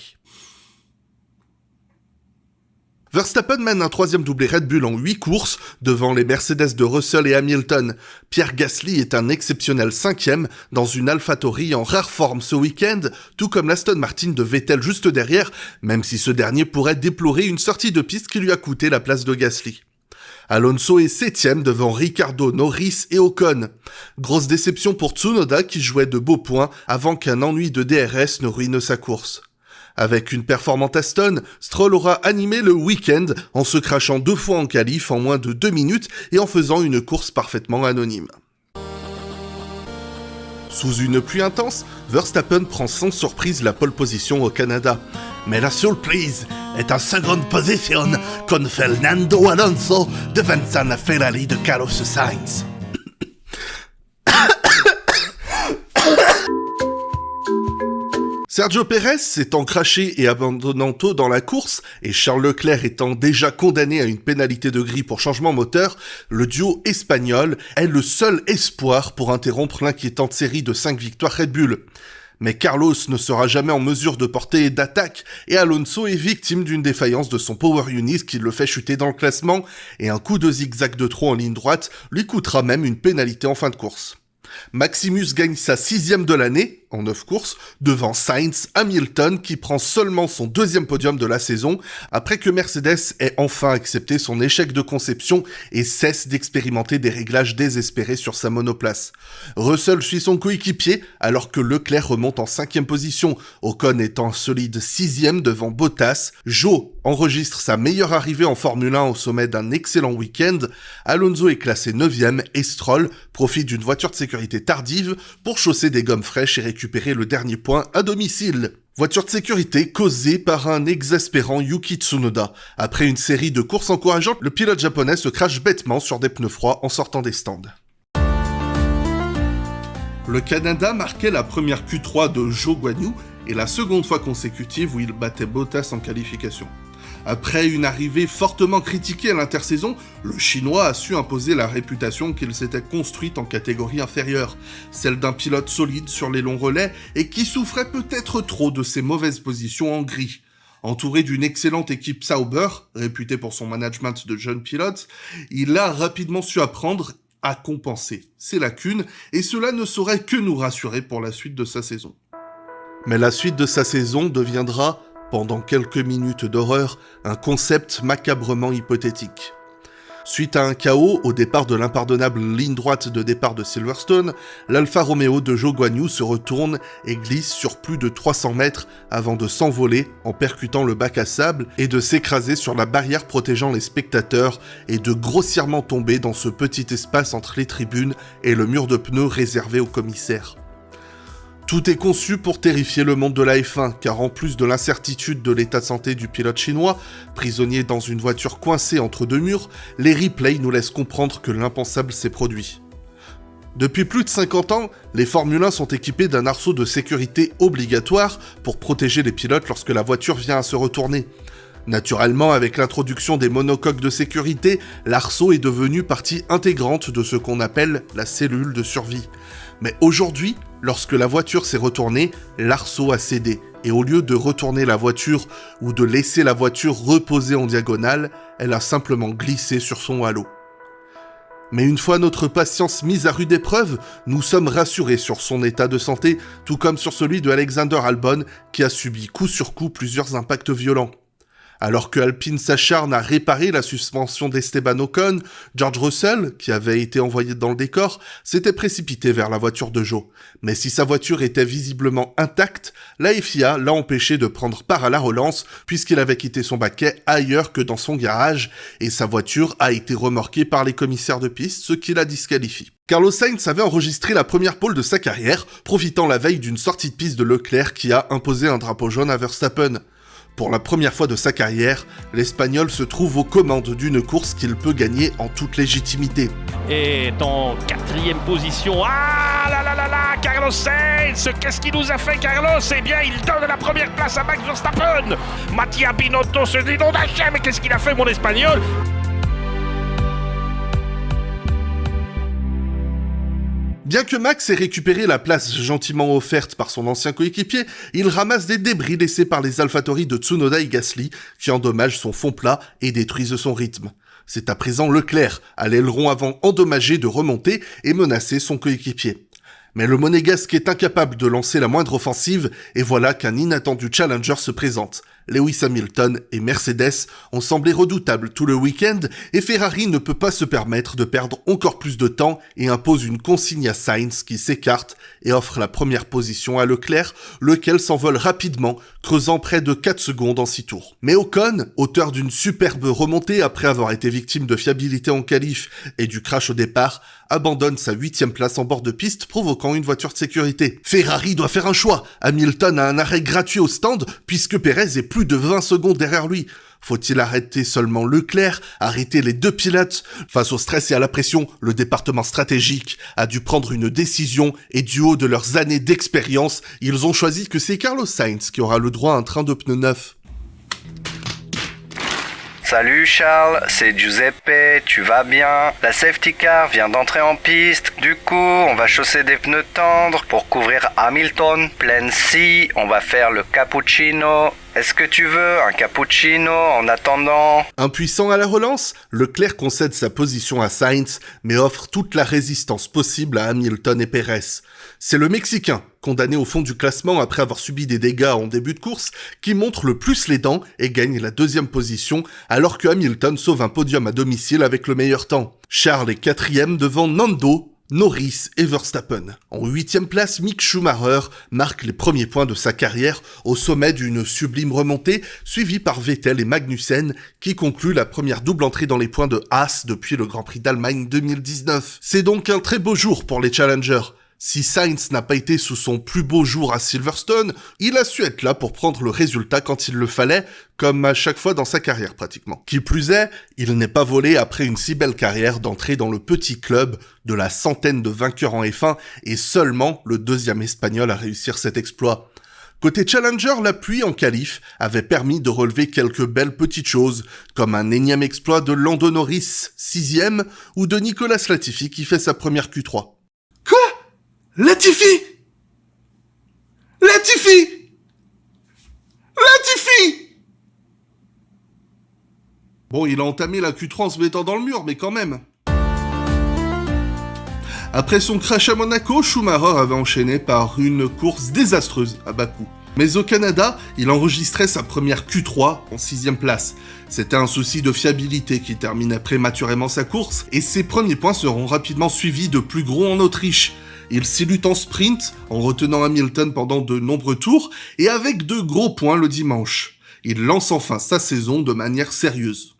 Verstappen mène un 3e doublé Red Bull en 8 courses, devant les Mercedes de Russell et Hamilton. Pierre Gasly est un exceptionnel 5e dans une AlphaTauri en rare forme ce week-end, tout comme l'Aston Martin de Vettel juste derrière, même si ce dernier pourrait déplorer une sortie de piste qui lui a coûté la place de Gasly. Alonso est 7e devant Ricciardo, Norris et Ocon. Grosse déception pour Tsunoda qui jouait de beaux points avant qu'un ennui de DRS ne ruine sa course. Avec une performante Aston, Stroll aura animé le week-end en se crachant 2 fois en qualif en moins de 2 minutes et en faisant une course parfaitement anonyme. Sous une pluie intense, Verstappen prend sans surprise la pole position au Canada. Mais la surprise est en seconde position con Fernando Alonso devançant la Ferrari de Carlos Sainz. Sergio Pérez s'étant craché et abandonnant tôt dans la course, et Charles Leclerc étant déjà condamné à une pénalité de gris pour changement moteur, le duo espagnol est le seul espoir pour interrompre l'inquiétante série de 5 victoires Red Bull. Mais Carlos ne sera jamais en mesure de porter d'attaque, et Alonso est victime d'une défaillance de son Power Unit qui le fait chuter dans le classement, et un coup de zigzag de trop en ligne droite lui coûtera même une pénalité en fin de course. Maximus gagne sa 6e de l'année, en 9 courses, devant Sainz, Hamilton qui prend seulement son 2e podium de la saison, après que Mercedes ait enfin accepté son échec de conception et cesse d'expérimenter des réglages désespérés sur sa monoplace. Russell suit son coéquipier, alors que Leclerc remonte en 5e position, Ocon étant solide 6e devant Bottas, Zhou enregistre sa meilleure arrivée en Formule 1 au sommet d'un excellent week-end, Alonso est classé 9e et Stroll profite d'une voiture de sécurité tardive pour chausser des gommes fraîches et récupérer le dernier point à domicile. Voiture de sécurité causée par un exaspérant Yuki Tsunoda. Après une série de courses encourageantes, le pilote japonais se crache bêtement sur des pneus froids en sortant des stands. Le Canada marquait la première Q3 de Zhou Guanyu et la seconde fois consécutive où il battait Bottas en qualification. Après une arrivée fortement critiquée à l'intersaison, le Chinois a su imposer la réputation qu'il s'était construite en catégorie inférieure, celle d'un pilote solide sur les longs relais et qui souffrait peut-être trop de ses mauvaises positions en gris. Entouré d'une excellente équipe Sauber, réputée pour son management de jeunes pilotes, il a rapidement su apprendre à compenser ses lacunes et cela ne saurait que nous rassurer pour la suite de sa saison. Mais la suite de sa saison deviendra, pendant quelques minutes d'horreur, un concept macabrement hypothétique. Suite à un chaos au départ de l'impardonnable ligne droite de départ de Silverstone, l'Alfa Romeo de Zhou Guanyu se retourne et glisse sur plus de 300 mètres avant de s'envoler en percutant le bac à sable et de s'écraser sur la barrière protégeant les spectateurs et de grossièrement tomber dans ce petit espace entre les tribunes et le mur de pneus réservé aux commissaires. Tout est conçu pour terrifier le monde de la F1, car en plus de l'incertitude de l'état de santé du pilote chinois, prisonnier dans une voiture coincée entre deux murs, les replays nous laissent comprendre que l'impensable s'est produit. Depuis plus de 50 ans, les Formule 1 sont équipés d'un arceau de sécurité obligatoire pour protéger les pilotes lorsque la voiture vient à se retourner. Naturellement, avec l'introduction des monocoques de sécurité, l'arceau est devenu partie intégrante de ce qu'on appelle la cellule de survie. Mais aujourd'hui, lorsque la voiture s'est retournée, l'arceau a cédé, et au lieu de retourner la voiture ou de laisser la voiture reposer en diagonale, elle a simplement glissé sur son halo. Mais une fois notre patience mise à rude épreuve, nous sommes rassurés sur son état de santé, tout comme sur celui de Alexander Albon, qui a subi coup sur coup plusieurs impacts violents. Alors que Alpine s'acharne à réparer la suspension d'Esteban Ocon, George Russell, qui avait été envoyé dans le décor, s'était précipité vers la voiture de Zhou. Mais si sa voiture était visiblement intacte, la FIA l'a empêché de prendre part à la relance puisqu'il avait quitté son baquet ailleurs que dans son garage et sa voiture a été remorquée par les commissaires de piste, ce qui la disqualifie. Carlos Sainz avait enregistré la première pole de sa carrière, profitant la veille d'une sortie de piste de Leclerc qui a imposé un drapeau jaune à Verstappen. Pour la première fois de sa carrière, l'Espagnol se trouve aux commandes d'une course qu'il peut gagner en toute légitimité. Et en 4e position, ah là là là là, Carlos Sainz, qu'est-ce qu'il nous a fait Carlos? Eh bien, il donne la première place à Max Verstappen. Mattia Binotto se dit non d'achat, mais qu'est-ce qu'il a fait mon Espagnol? Bien que Max ait récupéré la place gentiment offerte par son ancien coéquipier, il ramasse des débris laissés par les AlphaTauri de Tsunoda et Gasly, qui endommagent son fond plat et détruisent son rythme. C'est à présent Leclerc, à l'aileron avant endommagé de remonter et menacer son coéquipier. Mais le monégasque est incapable de lancer la moindre offensive, et voilà qu'un inattendu challenger se présente. Lewis Hamilton et Mercedes ont semblé redoutables tout le week-end, et Ferrari ne peut pas se permettre de perdre encore plus de temps et impose une consigne à Sainz qui s'écarte et offre la première position à Leclerc, lequel s'envole rapidement, creusant près de 4 secondes en 6 tours. Mais Ocon, auteur d'une superbe remontée après avoir été victime de fiabilité en qualif et du crash au départ, abandonne sa 8e place en bord de piste, provoquant une voiture de sécurité. Ferrari doit faire un choix. Hamilton a un arrêt gratuit au stand, puisque Perez est plus de 20 secondes derrière lui. Faut-il arrêter seulement Leclerc, arrêter les deux pilotes? Face au stress et à la pression, le département stratégique a dû prendre une décision et du haut de leurs années d'expérience, ils ont choisi que c'est Carlos Sainz qui aura le droit à un train de pneus neufs. Salut Charles, c'est Giuseppe, tu vas bien? La safety car vient d'entrer en piste, du coup on va chausser des pneus tendres pour couvrir Hamilton. Pleine scie, on va faire le cappuccino. Est-ce que tu veux un cappuccino en attendant? Impuissant à la relance, Leclerc concède sa position à Sainz, mais offre toute la résistance possible à Hamilton et Perez. C'est le Mexicain, condamné au fond du classement après avoir subi des dégâts en début de course, qui montre le plus les dents et gagne la 2e position, alors que Hamilton sauve un podium à domicile avec le meilleur temps. Charles est 4e devant Nando, Norris et Verstappen. En 8e place, Mick Schumacher marque les premiers points de sa carrière au sommet d'une sublime remontée, suivi par Vettel et Magnussen, qui conclut la première double entrée dans les points de Haas depuis le Grand Prix d'Allemagne 2019. C'est donc un très beau jour pour les challengers. Si Sainz n'a pas été sous son plus beau jour à Silverstone, il a su être là pour prendre le résultat quand il le fallait, comme à chaque fois dans sa carrière pratiquement. Qui plus est, il n'est pas volé après une si belle carrière d'entrer dans le petit club de la centaine de vainqueurs en F1 et seulement le deuxième espagnol à réussir cet exploit. Côté Challenger, la pluie en qualif avait permis de relever quelques belles petites choses, comme un énième exploit de Lando Norris, 6ème, ou de Nicolas Latifi qui fait sa première Q3. Quoi? Latifi! Bon, il a entamé la Q3 en se mettant dans le mur, mais quand même. Après son crash à Monaco, Schumacher avait enchaîné par une course désastreuse à Bakou. Mais au Canada, il enregistrait sa première Q3 en 6ème place. C'était un souci de fiabilité qui terminait prématurément sa course, et ses premiers points seront rapidement suivis de plus gros en Autriche. Il s'illude en sprint, en retenant Hamilton pendant de nombreux tours, et avec de gros points le dimanche. Il lance enfin sa saison de manière sérieuse.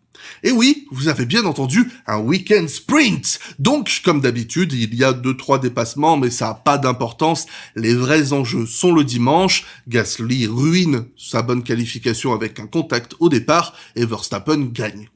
Et oui, vous avez bien entendu, un week-end sprint. Donc, comme d'habitude, il y a 2-3 dépassements, mais ça n'a pas d'importance. Les vrais enjeux sont le dimanche. Gasly ruine sa bonne qualification avec un contact au départ, et Verstappen gagne.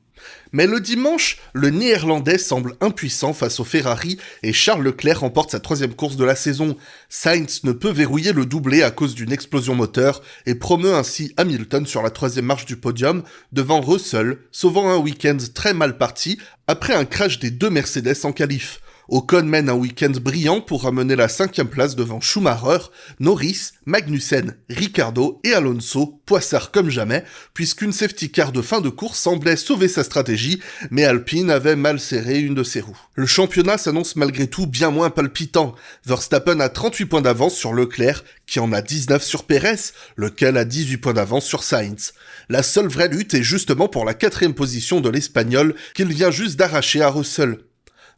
Mais le dimanche, le Néerlandais semble impuissant face au Ferrari et Charles Leclerc remporte sa 3e course de la saison. Sainz ne peut verrouiller le doublé à cause d'une explosion moteur et promeut ainsi Hamilton sur la 3e marche du podium devant Russell, sauvant un week-end très mal parti après un crash des 2 Mercedes en qualif. Ocon mène un week-end brillant pour ramener la 5e place devant Schumacher, Norris, Magnussen, Ricciardo et Alonso, poissard comme jamais, puisqu'une safety car de fin de course semblait sauver sa stratégie, mais Alpine avait mal serré une de ses roues. Le championnat s'annonce malgré tout bien moins palpitant. Verstappen a 38 points d'avance sur Leclerc, qui en a 19 sur Pérez, lequel a 18 points d'avance sur Sainz. La seule vraie lutte est justement pour la 4e position de l'Espagnol, qu'il vient juste d'arracher à Russell.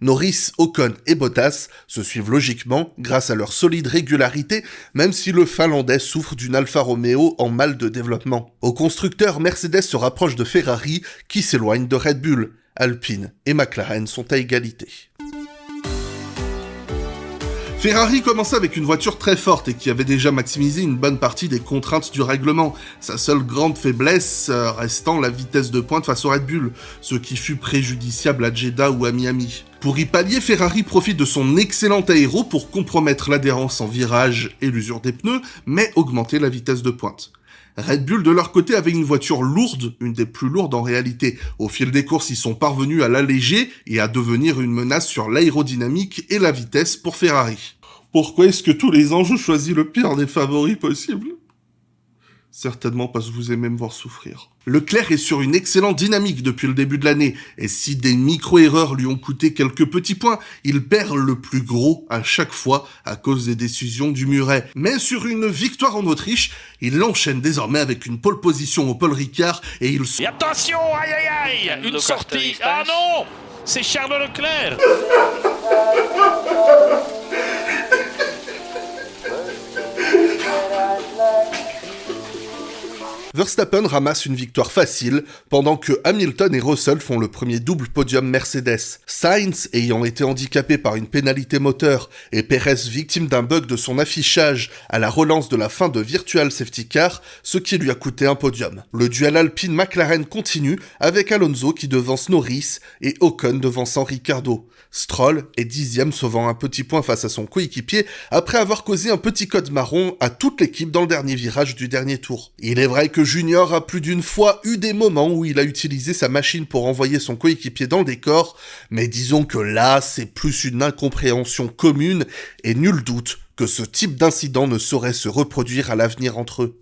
Norris, Ocon et Bottas se suivent logiquement grâce à leur solide régularité, même si le Finlandais souffre d'une Alfa Romeo en mal de développement. Au constructeur, Mercedes se rapproche de Ferrari, qui s'éloigne de Red Bull. Alpine et McLaren sont à égalité. Ferrari commençait avec une voiture très forte et qui avait déjà maximisé une bonne partie des contraintes du règlement, sa seule grande faiblesse restant la vitesse de pointe face au Red Bull, ce qui fut préjudiciable à Jeddah ou à Miami. Pour y pallier, Ferrari profite de son excellent aéro pour compromettre l'adhérence en virage et l'usure des pneus, mais augmenter la vitesse de pointe. Red Bull, de leur côté, avait une voiture lourde, une des plus lourdes en réalité. Au fil des courses, ils sont parvenus à l'alléger et à devenir une menace sur l'aérodynamique et la vitesse pour Ferrari. Pourquoi est-ce que tous les ans je choisis le pire des favoris possibles ? Certainement parce que vous aimez me voir souffrir. Leclerc est sur une excellente dynamique depuis le début de l'année, et si des micro-erreurs lui ont coûté quelques petits points, il perd le plus gros à chaque fois à cause des décisions du muret. Mais sur une victoire en Autriche, il enchaîne désormais avec une pole position au Paul Ricard, et il se... Et attention, aïe aïe aïe, une sortie. Ah non, c'est Charles Leclerc. Verstappen ramasse une victoire facile, pendant que Hamilton et Russell font le premier double podium Mercedes. Sainz ayant été handicapé par une pénalité moteur et Pérez victime d'un bug de son affichage à la relance de la fin de Virtual Safety Car, ce qui lui a coûté un podium. Le duel Alpine-McLaren continue avec Alonso qui devance Norris et Ocon devançant Ricciardo. Stroll est 10ème sauvant un petit point face à son coéquipier après avoir causé un petit code marron à toute l'équipe dans le dernier virage du dernier tour. Il est vrai que Junior a plus d'une fois eu des moments où il a utilisé sa machine pour envoyer son coéquipier dans le décor, mais disons que là, c'est plus une incompréhension commune et nul doute que ce type d'incident ne saurait se reproduire à l'avenir entre eux.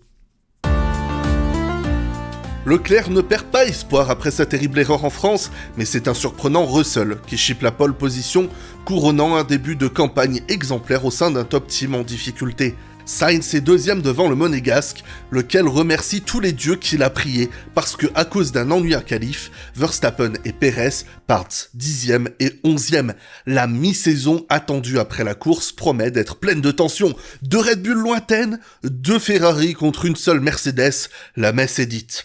Leclerc ne perd pas espoir après sa terrible erreur en France, mais c'est un surprenant Russell qui chipe la pole position, couronnant un début de campagne exemplaire au sein d'un top team en difficulté. Sainz est 2ème devant le Monégasque, lequel remercie tous les dieux qu'il a priés, parce que à cause d'un ennui à qualif, Verstappen et Pérez partent 10e et 11e. La mi-saison attendue après la course promet d'être pleine de tension. 2 Red Bull lointaines, 2 Ferrari contre une seule Mercedes, la messe est dite.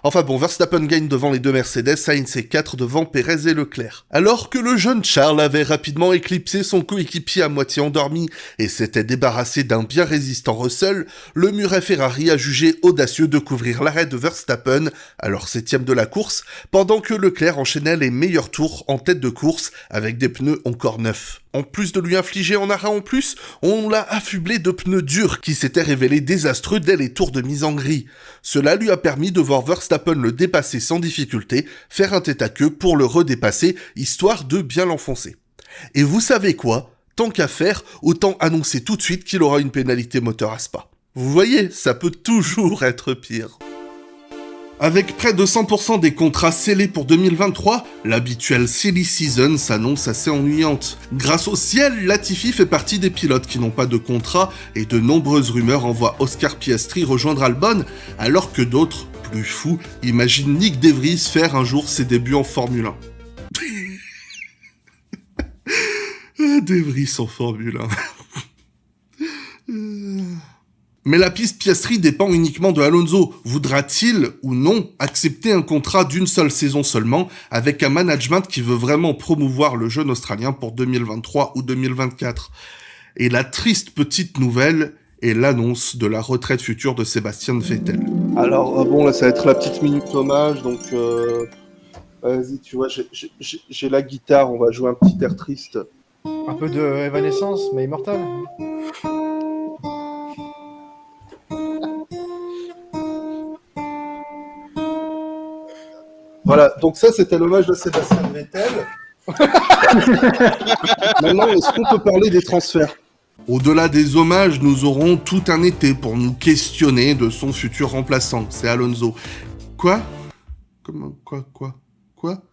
Enfin bon, Verstappen gagne devant les deux Mercedes, Sainz est 4 devant Pérez et Leclerc. Alors que le jeune Charles avait rapidement éclipsé son coéquipier à moitié endormi et s'était débarrassé d'un bien résistant Russell, le muret Ferrari a jugé audacieux de couvrir l'arrêt de Verstappen, alors 7ème de la course, pendant que Leclerc enchaînait les meilleurs tours en tête de course avec des pneus encore neufs. En plus de lui infliger en arrêt en plus, on l'a affublé de pneus durs qui s'étaient révélés désastreux dès les tours de mise en grille. Cela lui a permis de voir Verstappen le dépasser sans difficulté, faire un tête-à-queue pour le redépasser, histoire de bien l'enfoncer. Et vous savez quoi ? Tant qu'à faire, autant annoncer tout de suite qu'il aura une pénalité moteur à Spa. Vous voyez, ça peut toujours être pire. Avec près de 100% des contrats scellés pour 2023, l'habituelle silly season s'annonce assez ennuyante. Grâce au ciel, Latifi fait partie des pilotes qui n'ont pas de contrat et de nombreuses rumeurs envoient Oscar Piastri rejoindre Albon, alors que d'autres, plus fous, imaginent Nick De Vries faire un jour ses débuts en Formule 1. De Vries en Formule 1. Mais la piste Piastri dépend uniquement de Alonso. Voudra-t-il, ou non, accepter un contrat d'une seule saison seulement, avec un management qui veut vraiment promouvoir le jeune Australien pour 2023 ou 2024 ? Et la triste petite nouvelle est l'annonce de la retraite future de Sébastien Vettel. Alors, bon, là, ça va être la petite minute hommage, donc... Vas-y, tu vois, j'ai la guitare, on va jouer un petit air triste. Un peu de Evanescence, mais Immortal. Voilà, donc ça, c'était l'hommage de Sébastien Vettel. Maintenant, est-ce qu'on peut parler des transferts ? Au-delà des hommages, nous aurons tout un été pour nous questionner de son futur remplaçant, c'est Alonso. Quoi ? Comment ? Quoi ?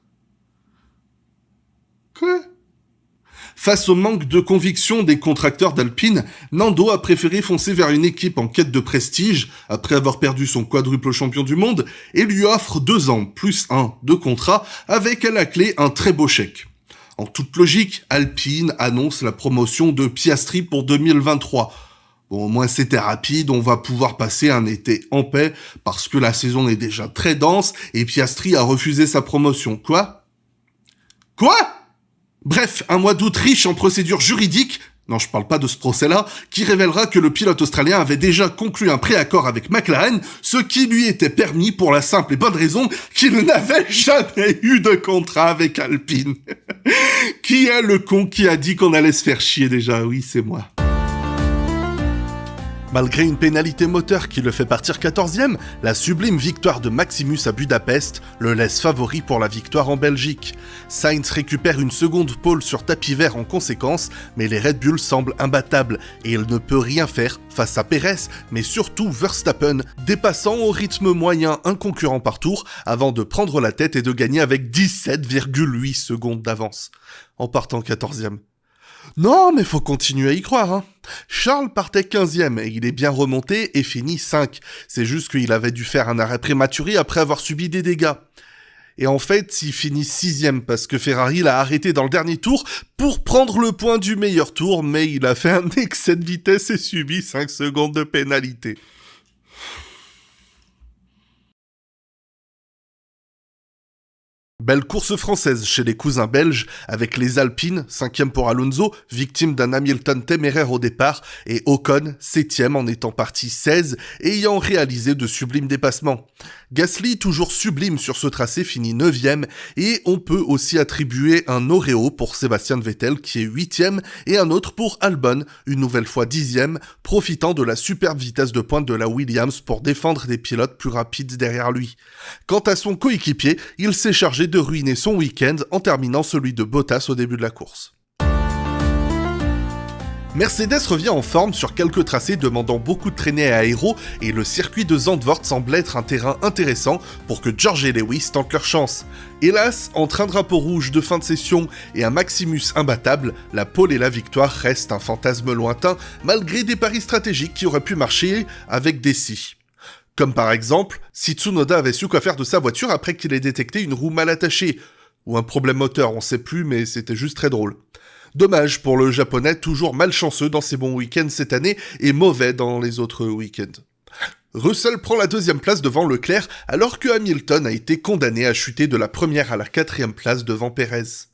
Face au manque de conviction des contracteurs d'Alpine, Nando a préféré foncer vers une équipe en quête de prestige, après avoir perdu son quadruple champion du monde, et lui offre 2 ans, plus 1 de contrat, avec à la clé un très beau chèque. En toute logique, Alpine annonce la promotion de Piastri pour 2023. Bon, au moins c'était rapide, on va pouvoir passer un été en paix, parce que la saison est déjà très dense, et Piastri a refusé sa promotion. Quoi ? Bref, un mois d'août riche en procédures juridiques, non je parle pas de ce procès-là, qui révélera que le pilote australien avait déjà conclu un préaccord avec McLaren, ce qui lui était permis pour la simple et bonne raison qu'il n'avait jamais eu de contrat avec Alpine. Qui est le con qui a dit qu'on allait se faire chier déjà ? Oui, c'est moi. Malgré une pénalité moteur qui le fait partir 14e, la sublime victoire de Maximus à Budapest le laisse favori pour la victoire en Belgique. Sainz récupère une seconde pole sur tapis vert en conséquence, mais les Red Bull semblent imbattables et il ne peut rien faire face à Pérez, mais surtout Verstappen, dépassant au rythme moyen un concurrent par tour avant de prendre la tête et de gagner avec 17,8 secondes d'avance, en partant 14e. Non, mais faut continuer à y croire, hein. Charles partait 15e et il est bien remonté et finit 5. C'est juste qu'il avait dû faire un arrêt prématuré après avoir subi des dégâts. Et en fait, il finit 6e parce que Ferrari l'a arrêté dans le dernier tour pour prendre le point du meilleur tour, mais il a fait un excès de vitesse et subi 5 secondes de pénalité. Belle course française chez les cousins belges, avec les Alpines, 5e pour Alonso, victime d'un Hamilton téméraire au départ, et Ocon, 7e en étant parti 16, ayant réalisé de sublimes dépassements. Gasly, toujours sublime sur ce tracé, finit 9e, et on peut aussi attribuer un Oreo pour Sébastien Vettel, qui est 8e, et un autre pour Albon, une nouvelle fois 10e, profitant de la superbe vitesse de pointe de la Williams pour défendre des pilotes plus rapides derrière lui. Quant à son coéquipier, il s'est chargé de ruiner son week-end en terminant celui de Bottas au début de la course. Mercedes revient en forme sur quelques tracés demandant beaucoup de traînées à aéro et le circuit de Zandvoort semble être un terrain intéressant pour que George et Lewis tentent leur chance. Hélas, entre un drapeau rouge de fin de session et un Maximus imbattable, la pole et la victoire restent un fantasme lointain malgré des paris stratégiques qui auraient pu marcher avec des si. Comme par exemple, si Tsunoda avait su quoi faire de sa voiture après qu'il ait détecté une roue mal attachée. Ou un problème moteur, on sait plus, mais c'était juste très drôle. Dommage pour le japonais toujours malchanceux dans ses bons week-ends cette année et mauvais dans les autres week-ends. Russell prend la 2e place devant Leclerc alors que Hamilton a été condamné à chuter de la 1re à la 4e place devant Pérez.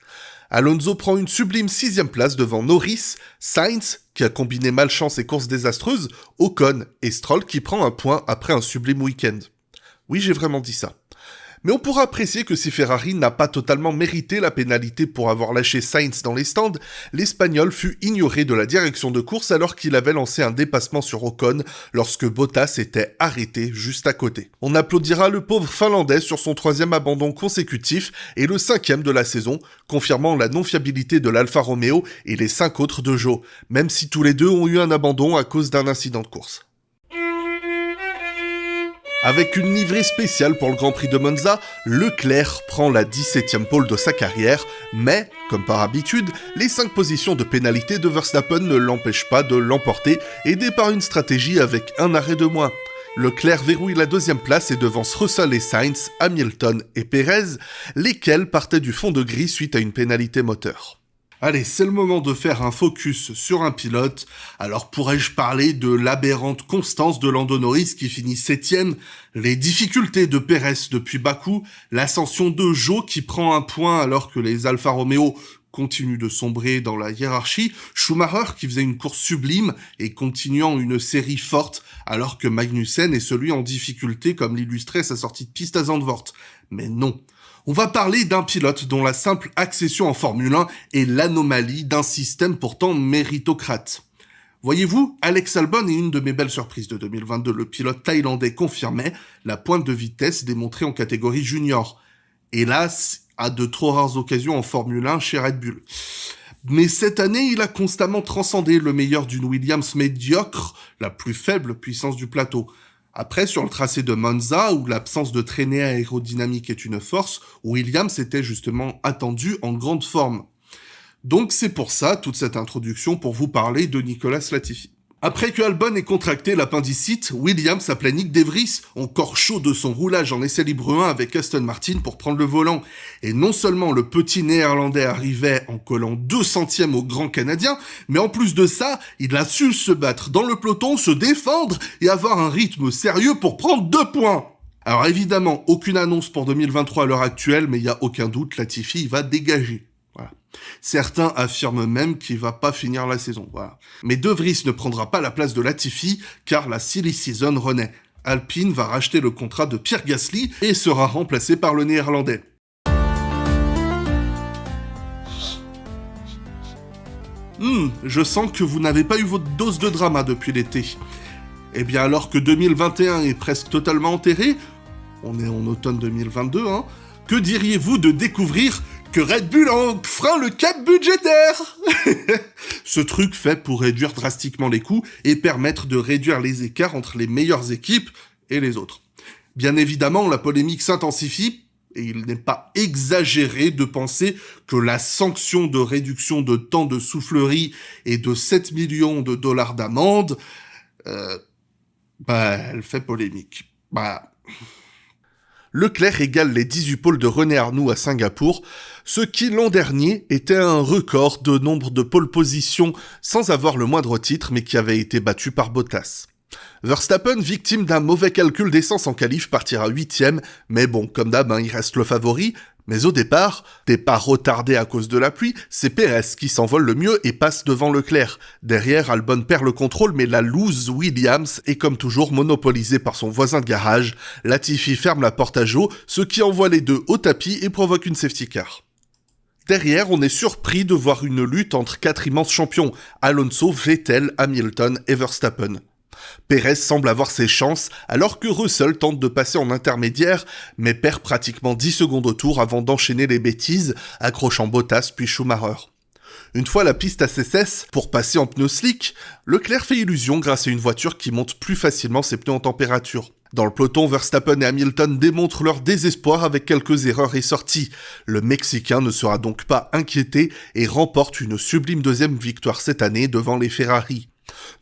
Alonso prend une sublime 6e place devant Norris, Sainz, qui a combiné malchance et course désastreuse, Ocon et Stroll qui prend un point après un sublime week-end. Oui, j'ai vraiment dit ça. Mais on pourra apprécier que si Ferrari n'a pas totalement mérité la pénalité pour avoir lâché Sainz dans les stands, l'Espagnol fut ignoré de la direction de course alors qu'il avait lancé un dépassement sur Ocon lorsque Bottas était arrêté juste à côté. On applaudira le pauvre Finlandais sur son 3e abandon consécutif et le 5e de la saison, confirmant la non-fiabilité de l'Alfa Romeo et les 5 autres de Joe, même si tous les deux ont eu un abandon à cause d'un incident de course. Avec une livrée spéciale pour le Grand Prix de Monza, Leclerc prend la 17e pole de sa carrière, mais, comme par habitude, les 5 positions de pénalité de Verstappen ne l'empêchent pas de l'emporter, aidé par une stratégie avec un arrêt de moins. Leclerc verrouille la 2e place et devance Russell et Sainz, Hamilton et Pérez, lesquels partaient du fond de grille suite à une pénalité moteur. Allez, c'est le moment de faire un focus sur un pilote. Alors pourrais-je parler de l'aberrante constance de Lando Norris qui finit 7e, les difficultés de Pérez depuis Bakou, l'ascension de Joe qui prend un point alors que les Alfa Romeo continuent de sombrer dans la hiérarchie, Schumacher qui faisait une course sublime et continuant une série forte alors que Magnussen est celui en difficulté comme l'illustrait sa sortie de piste à Zandvoort. Mais non. On va parler d'un pilote dont la simple accession en Formule 1 est l'anomalie d'un système pourtant méritocrate. Voyez-vous, Alex Albon est une de mes belles surprises de 2022. Le pilote thaïlandais confirmait la pointe de vitesse démontrée en catégorie junior. Hélas, à de trop rares occasions en Formule 1 chez Red Bull. Mais cette année, il a constamment transcendé le meilleur d'une Williams médiocre, la plus faible puissance du plateau. Après, sur le tracé de Monza, où l'absence de traînée aérodynamique est une force, Williams était justement attendu en grande forme. Donc c'est pour ça, toute cette introduction pour vous parler de Nicolas Latifi. Après que Albon ait contracté l'appendicite, Williams appelait Nick De Vries, encore chaud de son roulage en essai libre 1 avec Aston Martin pour prendre le volant. Et non seulement le petit néerlandais arrivait en collant 2 centièmes au grand canadien, mais en plus de ça, il a su se battre dans le peloton, se défendre et avoir un rythme sérieux pour prendre 2 points. Alors évidemment, aucune annonce pour 2023 à l'heure actuelle, mais il y a aucun doute, Latifi va dégager. Voilà. Certains affirment même qu'il va pas finir la saison. Voilà. Mais De Vries ne prendra pas la place de Latifi car la silly season renaît. Alpine va racheter le contrat de Pierre Gasly et sera remplacé par le néerlandais. Je sens que vous n'avez pas eu votre dose de drama depuis l'été. Eh bien alors que 2021 est presque totalement enterré, on est en automne 2022, que diriez-vous de découvrir que Red Bull enfreint le cap budgétaire? Ce truc fait pour réduire drastiquement les coûts et permettre de réduire les écarts entre les meilleures équipes et les autres. Bien évidemment, la polémique s'intensifie et il n'est pas exagéré de penser que la sanction de réduction de temps de soufflerie et de 7 millions de dollars d'amende, elle fait polémique. Leclerc égale les 18 pôles de René Arnoux à Singapour, ce qui l'an dernier était un record de nombre de pole positions sans avoir le moindre titre mais qui avait été battu par Bottas. Verstappen, victime d'un mauvais calcul d'essence en qualif, partira 8ème, mais bon, comme d'hab, il reste le favori. Mais au départ retardé à cause de la pluie, c'est Pérez qui s'envole le mieux et passe devant Leclerc. Derrière, Albon perd le contrôle, mais la loose Williams est comme toujours monopolisée par son voisin de garage. Latifi ferme la porte à Joe, ce qui envoie les deux au tapis et provoque une safety car. Derrière, on est surpris de voir une lutte entre 4 immenses champions, Alonso, Vettel, Hamilton et Verstappen. Pérez semble avoir ses chances, alors que Russell tente de passer en intermédiaire, mais perd pratiquement 10 secondes au tour avant d'enchaîner les bêtises, accrochant Bottas puis Schumacher. Une fois la piste à ses cesses, pour passer en pneus slick, Leclerc fait illusion grâce à une voiture qui monte plus facilement ses pneus en température. Dans le peloton, Verstappen et Hamilton démontrent leur désespoir avec quelques erreurs et sorties. Le Mexicain ne sera donc pas inquiété et remporte une sublime 2e victoire cette année devant les Ferrari.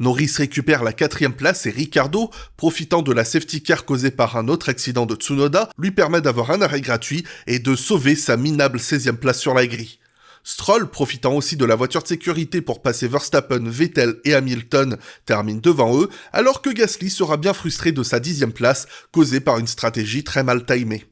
Norris récupère la 4e place et Ricciardo, profitant de la safety car causée par un autre accident de Tsunoda, lui permet d'avoir un arrêt gratuit et de sauver sa minable 16e place sur la grille. Stroll, profitant aussi de la voiture de sécurité pour passer Verstappen, Vettel et Hamilton, termine devant eux, alors que Gasly sera bien frustré de sa 10e place, causée par une stratégie très mal timée.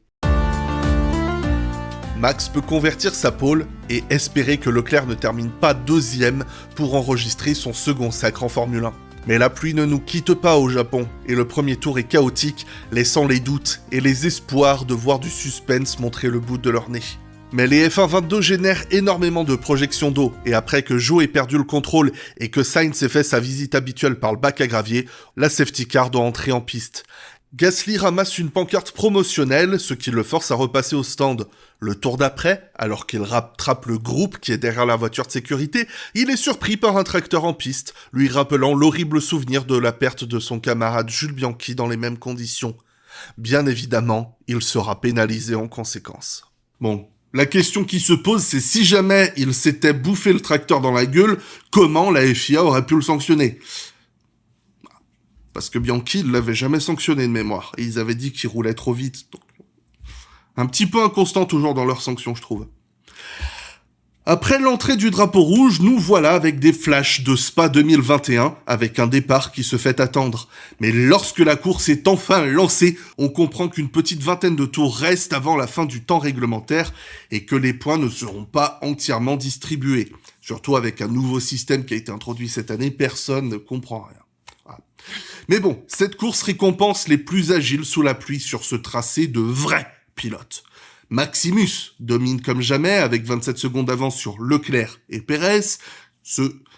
Max peut convertir sa pole et espérer que Leclerc ne termine pas 2e pour enregistrer son second sacre en Formule 1. Mais la pluie ne nous quitte pas au Japon, et le premier tour est chaotique, laissant les doutes et les espoirs de voir du suspense montrer le bout de leur nez. Mais les F1 22 génèrent énormément de projections d'eau, et après que Zhou ait perdu le contrôle et que Sainz ait fait sa visite habituelle par le bac à gravier, la safety car doit entrer en piste. Gasly ramasse une pancarte promotionnelle, ce qui le force à repasser au stand. Le tour d'après, alors qu'il rattrape le groupe qui est derrière la voiture de sécurité, il est surpris par un tracteur en piste, lui rappelant l'horrible souvenir de la perte de son camarade Jules Bianchi dans les mêmes conditions. Bien évidemment, il sera pénalisé en conséquence. Bon. La question qui se pose, c'est si jamais il s'était bouffé le tracteur dans la gueule, comment la FIA aurait pu le sanctionner ? Parce que Bianchi, il l'avait jamais sanctionné de mémoire, et ils avaient dit qu'il roulait trop vite. Donc, un petit peu inconstant toujours dans leurs sanctions, je trouve. Après l'entrée du drapeau rouge, nous voilà avec des flashs de Spa 2021, avec un départ qui se fait attendre. Mais lorsque la course est enfin lancée, on comprend qu'une petite vingtaine de tours restent avant la fin du temps réglementaire et que les points ne seront pas entièrement distribués. Surtout avec un nouveau système qui a été introduit cette année, personne ne comprend rien. Voilà. Mais bon, cette course récompense les plus agiles sous la pluie sur ce tracé de vrais pilotes. Maximus domine comme jamais avec 27 secondes d'avance sur Leclerc et Pérez.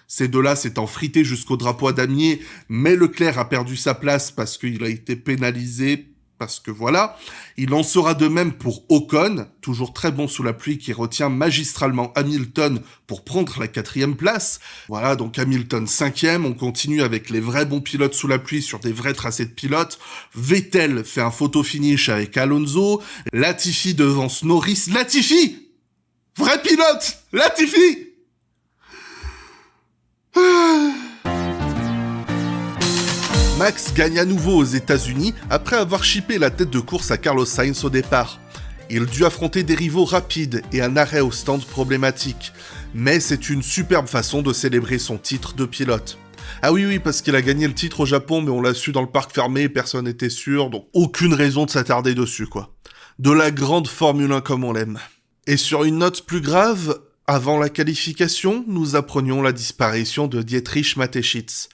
Ces deux-là s'étant frités jusqu'au drapeau à damier, mais Leclerc a perdu sa place parce qu'il a été pénalisé, parce que voilà. Il en sera de même pour Ocon, toujours très bon sous la pluie, qui retient magistralement Hamilton pour prendre la 4e place. Voilà, donc Hamilton 5e, on continue avec les vrais bons pilotes sous la pluie sur des vrais tracés de pilotes. Vettel fait un photo finish avec Alonso. Latifi devance Norris. Latifi! Vrai pilote! Latifi! Max gagne à nouveau aux États-Unis après avoir chippé la tête de course à Carlos Sainz au départ. Il dut affronter des rivaux rapides et un arrêt au stand problématique, mais c'est une superbe façon de célébrer son titre de pilote. Ah oui, parce qu'il a gagné le titre au Japon, mais on l'a su dans le parc fermé, personne n'était sûr, donc aucune raison de s'attarder dessus, quoi. De la grande Formule 1 comme on l'aime. Et sur une note plus grave, avant la qualification, nous apprenions la disparition de Dietrich Mateschitz,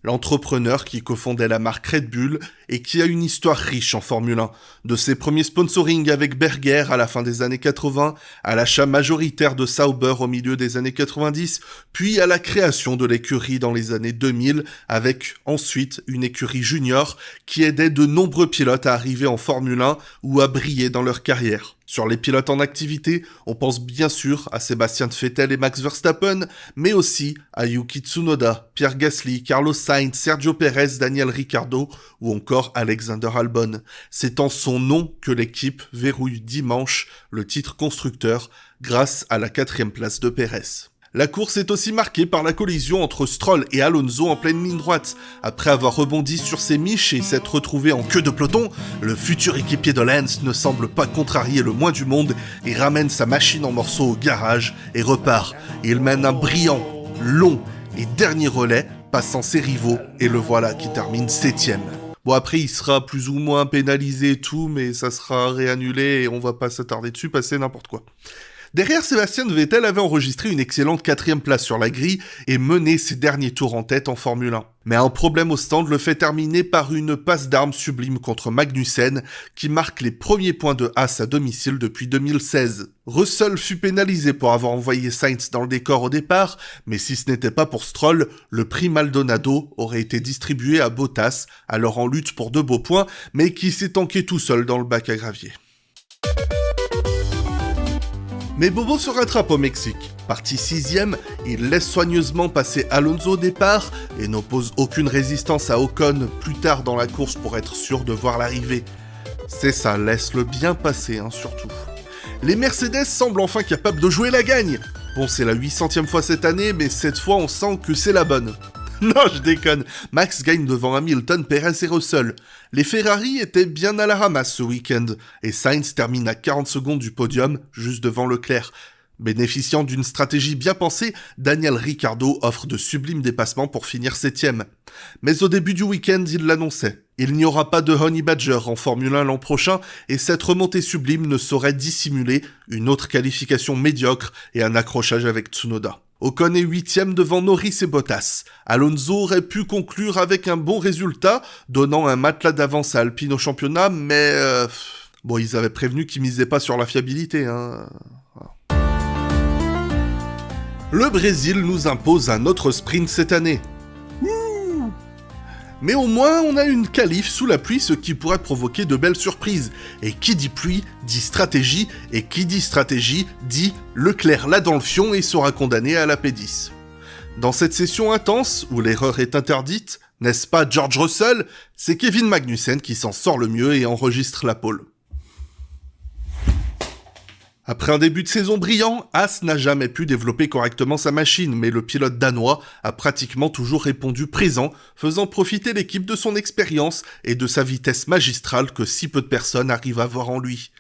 l'entrepreneur qui cofondait la marque Red Bull et qui a une histoire riche en Formule 1, de ses premiers sponsorings avec Berger à la fin des années 80, à l'achat majoritaire de Sauber au milieu des années 90, puis à la création de l'écurie dans les années 2000, avec ensuite une écurie junior qui aidait de nombreux pilotes à arriver en Formule 1 ou à briller dans leur carrière. Sur les pilotes en activité, on pense bien sûr à Sébastien Vettel et Max Verstappen, mais aussi à Yuki Tsunoda, Pierre Gasly, Carlos Sainz, Sergio Pérez, Daniel Ricciardo ou encore Alexander Albon. C'est en son nom que l'équipe verrouille dimanche le titre constructeur grâce à la 4e place de Pérez. La course est aussi marquée par la collision entre Stroll et Alonso en pleine ligne droite. Après avoir rebondi sur ses miches et s'être retrouvé en queue de peloton, le futur équipier de Lance ne semble pas contrarier le moins du monde et ramène sa machine en morceaux au garage et repart. Il mène un brillant, long et dernier relais, passant ses rivaux, et le voilà qui termine 7e. Bon, après, il sera plus ou moins pénalisé et tout, mais ça sera réannulé et on va pas s'attarder dessus, passer n'importe quoi. Derrière, Sébastien Vettel avait enregistré une excellente 4e place sur la grille et mené ses derniers tours en tête en Formule 1. Mais un problème au stand le fait terminer par une passe d'armes sublime contre Magnussen qui marque les premiers points de Haas à domicile depuis 2016. Russell fut pénalisé pour avoir envoyé Sainz dans le décor au départ, mais si ce n'était pas pour Stroll, le prix Maldonado aurait été distribué à Bottas, alors en lutte pour 2 beaux points, mais qui s'est tanké tout seul dans le bac à gravier. Mais Bobo se rattrape au Mexique. Parti 6e, il laisse soigneusement passer Alonso au départ et n'oppose aucune résistance à Ocon plus tard dans la course pour être sûr de voir l'arrivée. C'est ça, laisse-le bien passer, surtout. Les Mercedes semblent enfin capables de jouer la gagne. Bon, c'est la 800e fois cette année, mais cette fois on sent que c'est la bonne. Non, je déconne. Max gagne devant Hamilton, Perez et Russell. Les Ferrari étaient bien à la ramasse ce week-end, et Sainz termine à 40 secondes du podium, juste devant Leclerc. Bénéficiant d'une stratégie bien pensée, Daniel Ricciardo offre de sublimes dépassements pour finir 7ème. Mais au début du week-end, il l'annonçait. Il n'y aura pas de Honey Badger en Formule 1 l'an prochain et cette remontée sublime ne saurait dissimuler une autre qualification médiocre et un accrochage avec Tsunoda. Ocon est 8ème devant Norris et Bottas. Alonso aurait pu conclure avec un bon résultat, donnant un matelas d'avance à Alpine au championnat, mais bon, ils avaient prévenu qu'ils misaient pas sur la fiabilité, hein. Le Brésil nous impose un autre sprint cette année. Mais au moins, on a une qualif sous la pluie, ce qui pourrait provoquer de belles surprises. Et qui dit pluie, dit stratégie, et qui dit stratégie, dit Leclerc là dans le fion et sera condamné à la P10. Dans cette session intense, où l'erreur est interdite, n'est-ce pas George Russell? C'est Kevin Magnussen qui s'en sort le mieux et enregistre la pole. Après un début de saison brillant, Haas n'a jamais pu développer correctement sa machine, mais le pilote danois a pratiquement toujours répondu présent, faisant profiter l'équipe de son expérience et de sa vitesse magistrale que si peu de personnes arrivent à voir en lui.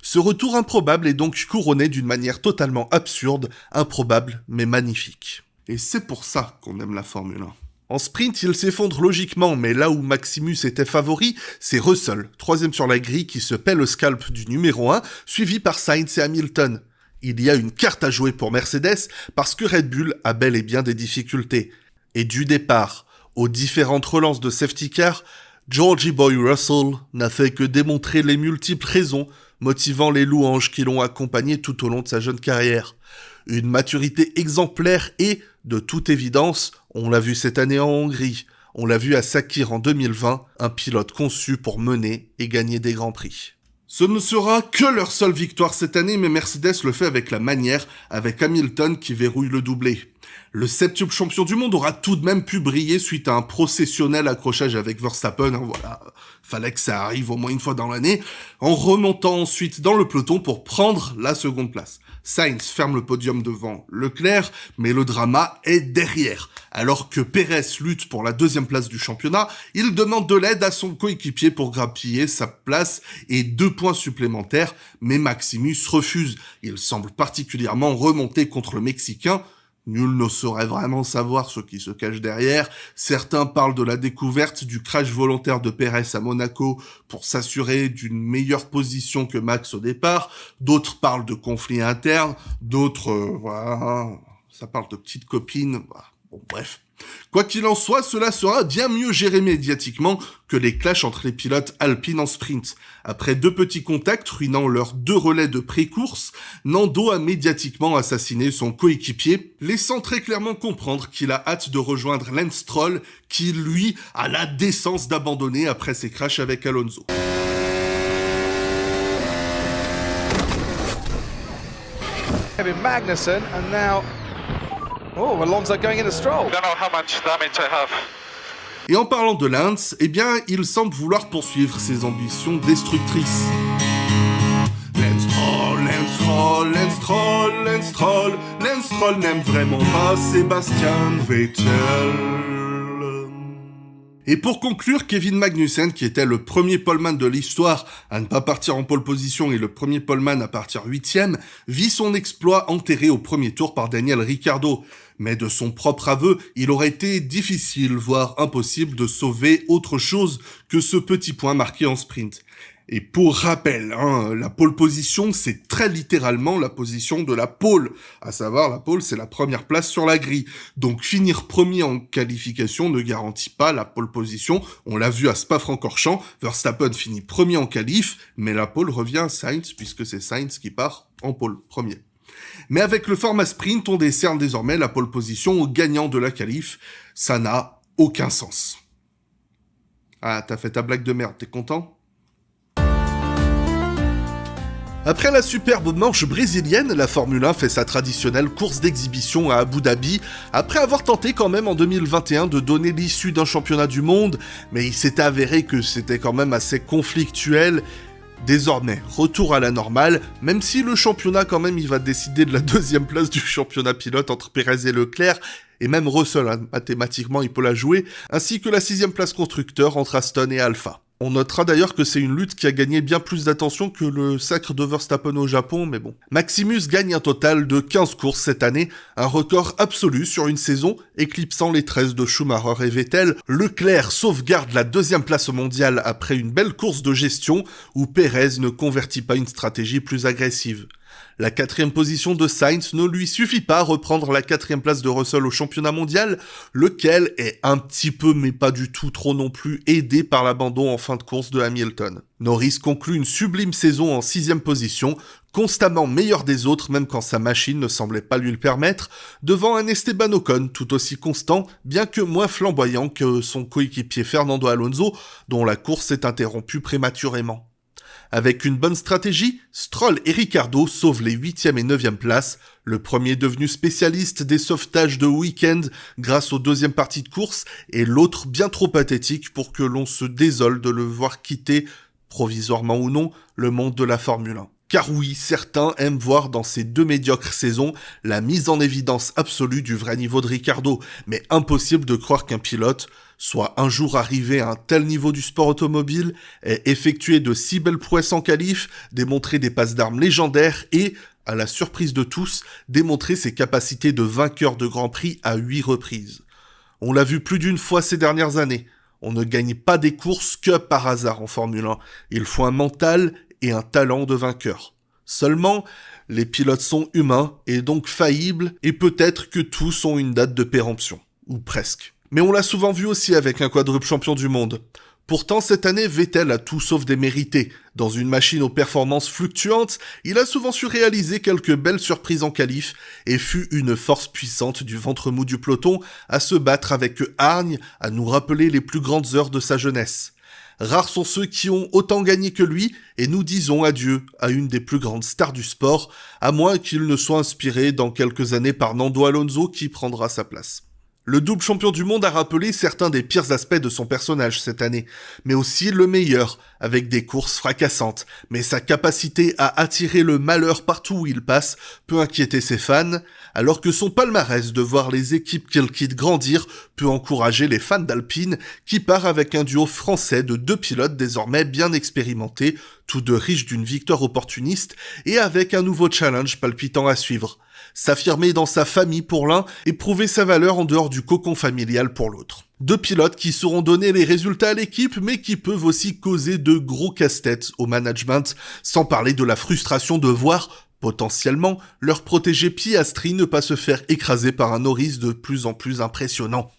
Ce retour improbable est donc couronné d'une manière totalement absurde, improbable mais magnifique. Et c'est pour ça qu'on aime la Formule 1. En sprint, il s'effondre logiquement, mais là où Maximus était favori, c'est Russell, 3ème sur la grille, qui se paie le scalp du numéro 1, suivi par Sainz et Hamilton. Il y a une carte à jouer pour Mercedes, parce que Red Bull a bel et bien des difficultés. Et du départ aux différentes relances de safety car, Georgie Boy Russell n'a fait que démontrer les multiples raisons motivant les louanges qui l'ont accompagné tout au long de sa jeune carrière. Une maturité exemplaire et, de toute évidence, on l'a vu cette année en Hongrie, on l'a vu à Sakir en 2020, un pilote conçu pour mener et gagner des grands prix. Ce ne sera que leur seule victoire cette année, mais Mercedes le fait avec la manière, avec Hamilton qui verrouille le doublé. Le 7e champion du monde aura tout de même pu briller suite à un processionnel accrochage avec Verstappen, voilà, fallait que ça arrive au moins une fois dans l'année, en remontant ensuite dans le peloton pour prendre la seconde place. Sainz ferme le podium devant Leclerc, mais le drama est derrière. Alors que Pérez lutte pour la 2e place du championnat, il demande de l'aide à son coéquipier pour grappiller sa place et 2 points supplémentaires, mais Maximus refuse. Il semble particulièrement remonté contre le Mexicain. Nul ne saurait vraiment savoir ce qui se cache derrière. Certains parlent de la découverte du crash volontaire de Pérez à Monaco pour s'assurer d'une meilleure position que Max au départ. D'autres parlent de conflits internes. D'autres, voilà, ça parle de petites copines. Voilà. Bon, bref. Quoi qu'il en soit, cela sera bien mieux géré médiatiquement que les clashs entre les pilotes alpines en sprint. Après 2 petits contacts ruinant leurs 2 relais de pré-course, Nando a médiatiquement assassiné son coéquipier, laissant très clairement comprendre qu'il a hâte de rejoindre Lance Stroll, qui lui a la décence d'abandonner après ses crashs avec Alonso. Kevin Magnussen and now Alonso going into Stroll. Don't know how much damage I have. Et en parlant de Lance, eh bien, il semble vouloir poursuivre ses ambitions destructrices. Lance Stroll, Lance Stroll, Lance Stroll, Lance Stroll, Lance Stroll n'aime vraiment pas Sebastian Vettel. Et pour conclure, Kevin Magnussen, qui était le premier poleman de l'histoire à ne pas partir en pole position et le premier poleman à partir 8ème, vit son exploit enterré au premier tour par Daniel Ricciardo. Mais de son propre aveu, il aurait été difficile, voire impossible, de sauver autre chose que ce petit point marqué en sprint. Et pour rappel, la pole position, c'est très littéralement la position de la pole. À savoir, la pole, c'est la première place sur la grille. Donc finir premier en qualification ne garantit pas la pole position. On l'a vu à Spa-Francorchamps, Verstappen finit premier en qualif, mais la pole revient à Sainz, puisque c'est Sainz qui part en pole premier. Mais avec le format sprint, on décerne désormais la pole position au gagnant de la qualif. Ça n'a aucun sens. Ah, t'as fait ta blague de merde, t'es content ? Après la superbe manche brésilienne, la Formule 1 fait sa traditionnelle course d'exhibition à Abu Dhabi, après avoir tenté quand même en 2021 de donner l'issue d'un championnat du monde, mais il s'est avéré que c'était quand même assez conflictuel. Désormais, retour à la normale, même si le championnat quand même il va décider de la 2e place du championnat pilote entre Pérez et Leclerc, et même Russell, mathématiquement il peut la jouer, ainsi que la 6e place constructeur entre Aston et Alpha. On notera d'ailleurs que c'est une lutte qui a gagné bien plus d'attention que le sacre de Verstappen au Japon, mais bon. Maximus gagne un total de 15 courses cette année, un record absolu sur une saison, éclipsant les 13 de Schumacher et Vettel. Leclerc sauvegarde la 2e place mondiale après une belle course de gestion où Pérez ne convertit pas une stratégie plus agressive. La 4e position de Sainz ne lui suffit pas à reprendre la 4e place de Russell au championnat mondial, lequel est un petit peu mais pas du tout trop non plus aidé par l'abandon en fin de course de Hamilton. Norris conclut une sublime saison en 6e position, constamment meilleur des autres même quand sa machine ne semblait pas lui le permettre, devant un Esteban Ocon tout aussi constant, bien que moins flamboyant que son coéquipier Fernando Alonso, dont la course s'est interrompue prématurément. Avec une bonne stratégie, Stroll et Ricciardo sauvent les 8e et 9e places, le premier devenu spécialiste des sauvetages de week-end grâce aux 2e parties de course, et l'autre bien trop pathétique pour que l'on se désole de le voir quitter, provisoirement ou non, le monde de la Formule 1. Car oui, certains aiment voir dans ces 2 médiocres saisons la mise en évidence absolue du vrai niveau de Ricciardo, mais impossible de croire qu'un pilote soit un jour arrivé à un tel niveau du sport automobile, ait effectué de si belles prouesses en qualif, démontré des passes d'armes légendaires et, à la surprise de tous, démontré ses capacités de vainqueur de Grand Prix à 8 reprises. On l'a vu plus d'une fois ces dernières années. On ne gagne pas des courses que par hasard en Formule 1. Il faut un mental et un talent de vainqueur. Seulement, les pilotes sont humains et donc faillibles, et peut-être que tous ont une date de péremption. Ou presque. Mais on l'a souvent vu aussi avec un quadruple champion du monde. Pourtant, cette année, Vettel a tout sauf démérité. Dans une machine aux performances fluctuantes, il a souvent su réaliser quelques belles surprises en qualif et fut une force puissante du ventre mou du peloton à se battre avec hargne, à nous rappeler les plus grandes heures de sa jeunesse. Rares sont ceux qui ont autant gagné que lui, et nous disons adieu à une des plus grandes stars du sport, à moins qu'il ne soit inspiré dans quelques années par Nando Alonso qui prendra sa place. Le double champion du monde a rappelé certains des pires aspects de son personnage cette année, mais aussi le meilleur, avec des courses fracassantes. Mais sa capacité à attirer le malheur partout où il passe peut inquiéter ses fans, alors que son palmarès de voir les équipes qu'il quitte grandir peut encourager les fans d'Alpine, qui part avec un duo français de 2 pilotes désormais bien expérimentés, tous deux riches d'une victoire opportuniste, et avec un nouveau challenge palpitant à suivre. S'affirmer dans sa famille pour l'un et prouver sa valeur en dehors du cocon familial pour l'autre. 2 pilotes qui sauront donner les résultats à l'équipe, mais qui peuvent aussi causer de gros casse-têtes au management, sans parler de la frustration de voir, potentiellement, leur protégé Piastri ne pas se faire écraser par un Norris de plus en plus impressionnant.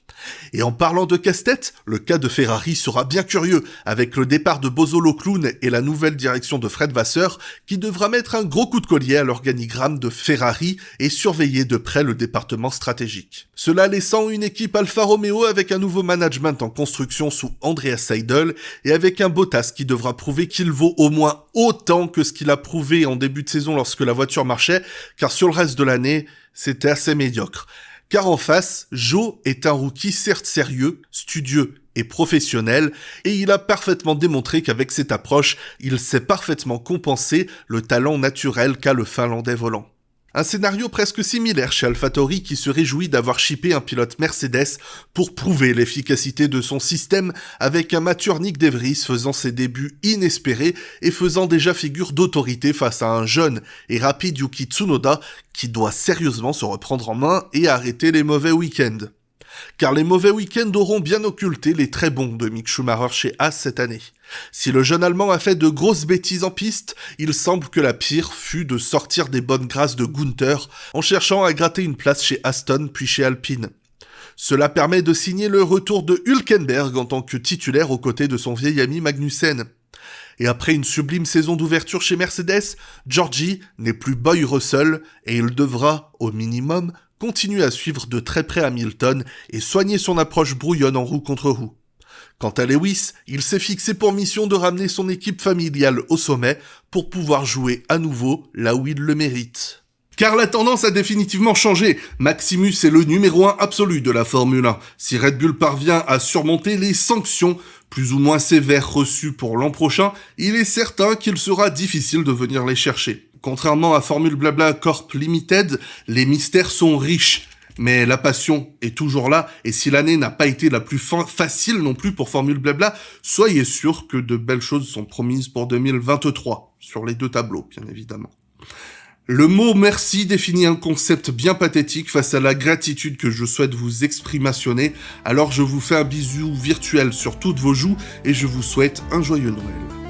Et en parlant de casse-tête, le cas de Ferrari sera bien curieux, avec le départ de Bozo Lecloune et la nouvelle direction de Fred Vasseur, qui devra mettre un gros coup de collier à l'organigramme de Ferrari et surveiller de près le département stratégique. Cela laissant une équipe Alfa Romeo avec un nouveau management en construction sous Andreas Seidel, et avec un Bottas qui devra prouver qu'il vaut au moins autant que ce qu'il a prouvé en début de saison lorsque la voiture marchait, car sur le reste de l'année, c'était assez médiocre. Car en face, Zhou est un rookie certes sérieux, studieux et professionnel, et il a parfaitement démontré qu'avec cette approche, il sait parfaitement compenser le talent naturel qu'a le Finlandais volant. Un scénario presque similaire chez AlphaTauri qui se réjouit d'avoir shippé un pilote Mercedes pour prouver l'efficacité de son système avec un mature Nick De Vries faisant ses débuts inespérés et faisant déjà figure d'autorité face à un jeune et rapide Yuki Tsunoda qui doit sérieusement se reprendre en main et arrêter les mauvais week-ends. Car les mauvais week-ends auront bien occulté les très bons de Mick Schumacher chez Haas cette année. Si le jeune Allemand a fait de grosses bêtises en piste, il semble que la pire fut de sortir des bonnes grâces de Gunther en cherchant à gratter une place chez Aston puis chez Alpine. Cela permet de signer le retour de Hülkenberg en tant que titulaire aux côtés de son vieil ami Magnussen. Et après une sublime saison d'ouverture chez Mercedes, Georgie n'est plus Boy Russell et il devra, au minimum, continue à suivre de très près Hamilton et soigner son approche brouillonne en roue contre roue. Quant à Lewis, il s'est fixé pour mission de ramener son équipe familiale au sommet pour pouvoir jouer à nouveau là où il le mérite. Car la tendance a définitivement changé. Maximus est le numéro 1 absolu de la Formule 1. Si Red Bull parvient à surmonter les sanctions plus ou moins sévères reçues pour l'an prochain, il est certain qu'il sera difficile de venir les chercher. Contrairement à Formule Blabla Corp Limited, les mystères sont riches. Mais la passion est toujours là, et si l'année n'a pas été la plus facile non plus pour Formule Blabla, soyez sûr que de belles choses sont promises pour 2023, sur les 2 tableaux, bien évidemment. Le mot merci définit un concept bien pathétique face à la gratitude que je souhaite vous exprimationner, alors je vous fais un bisou virtuel sur toutes vos joues, et je vous souhaite un joyeux Noël.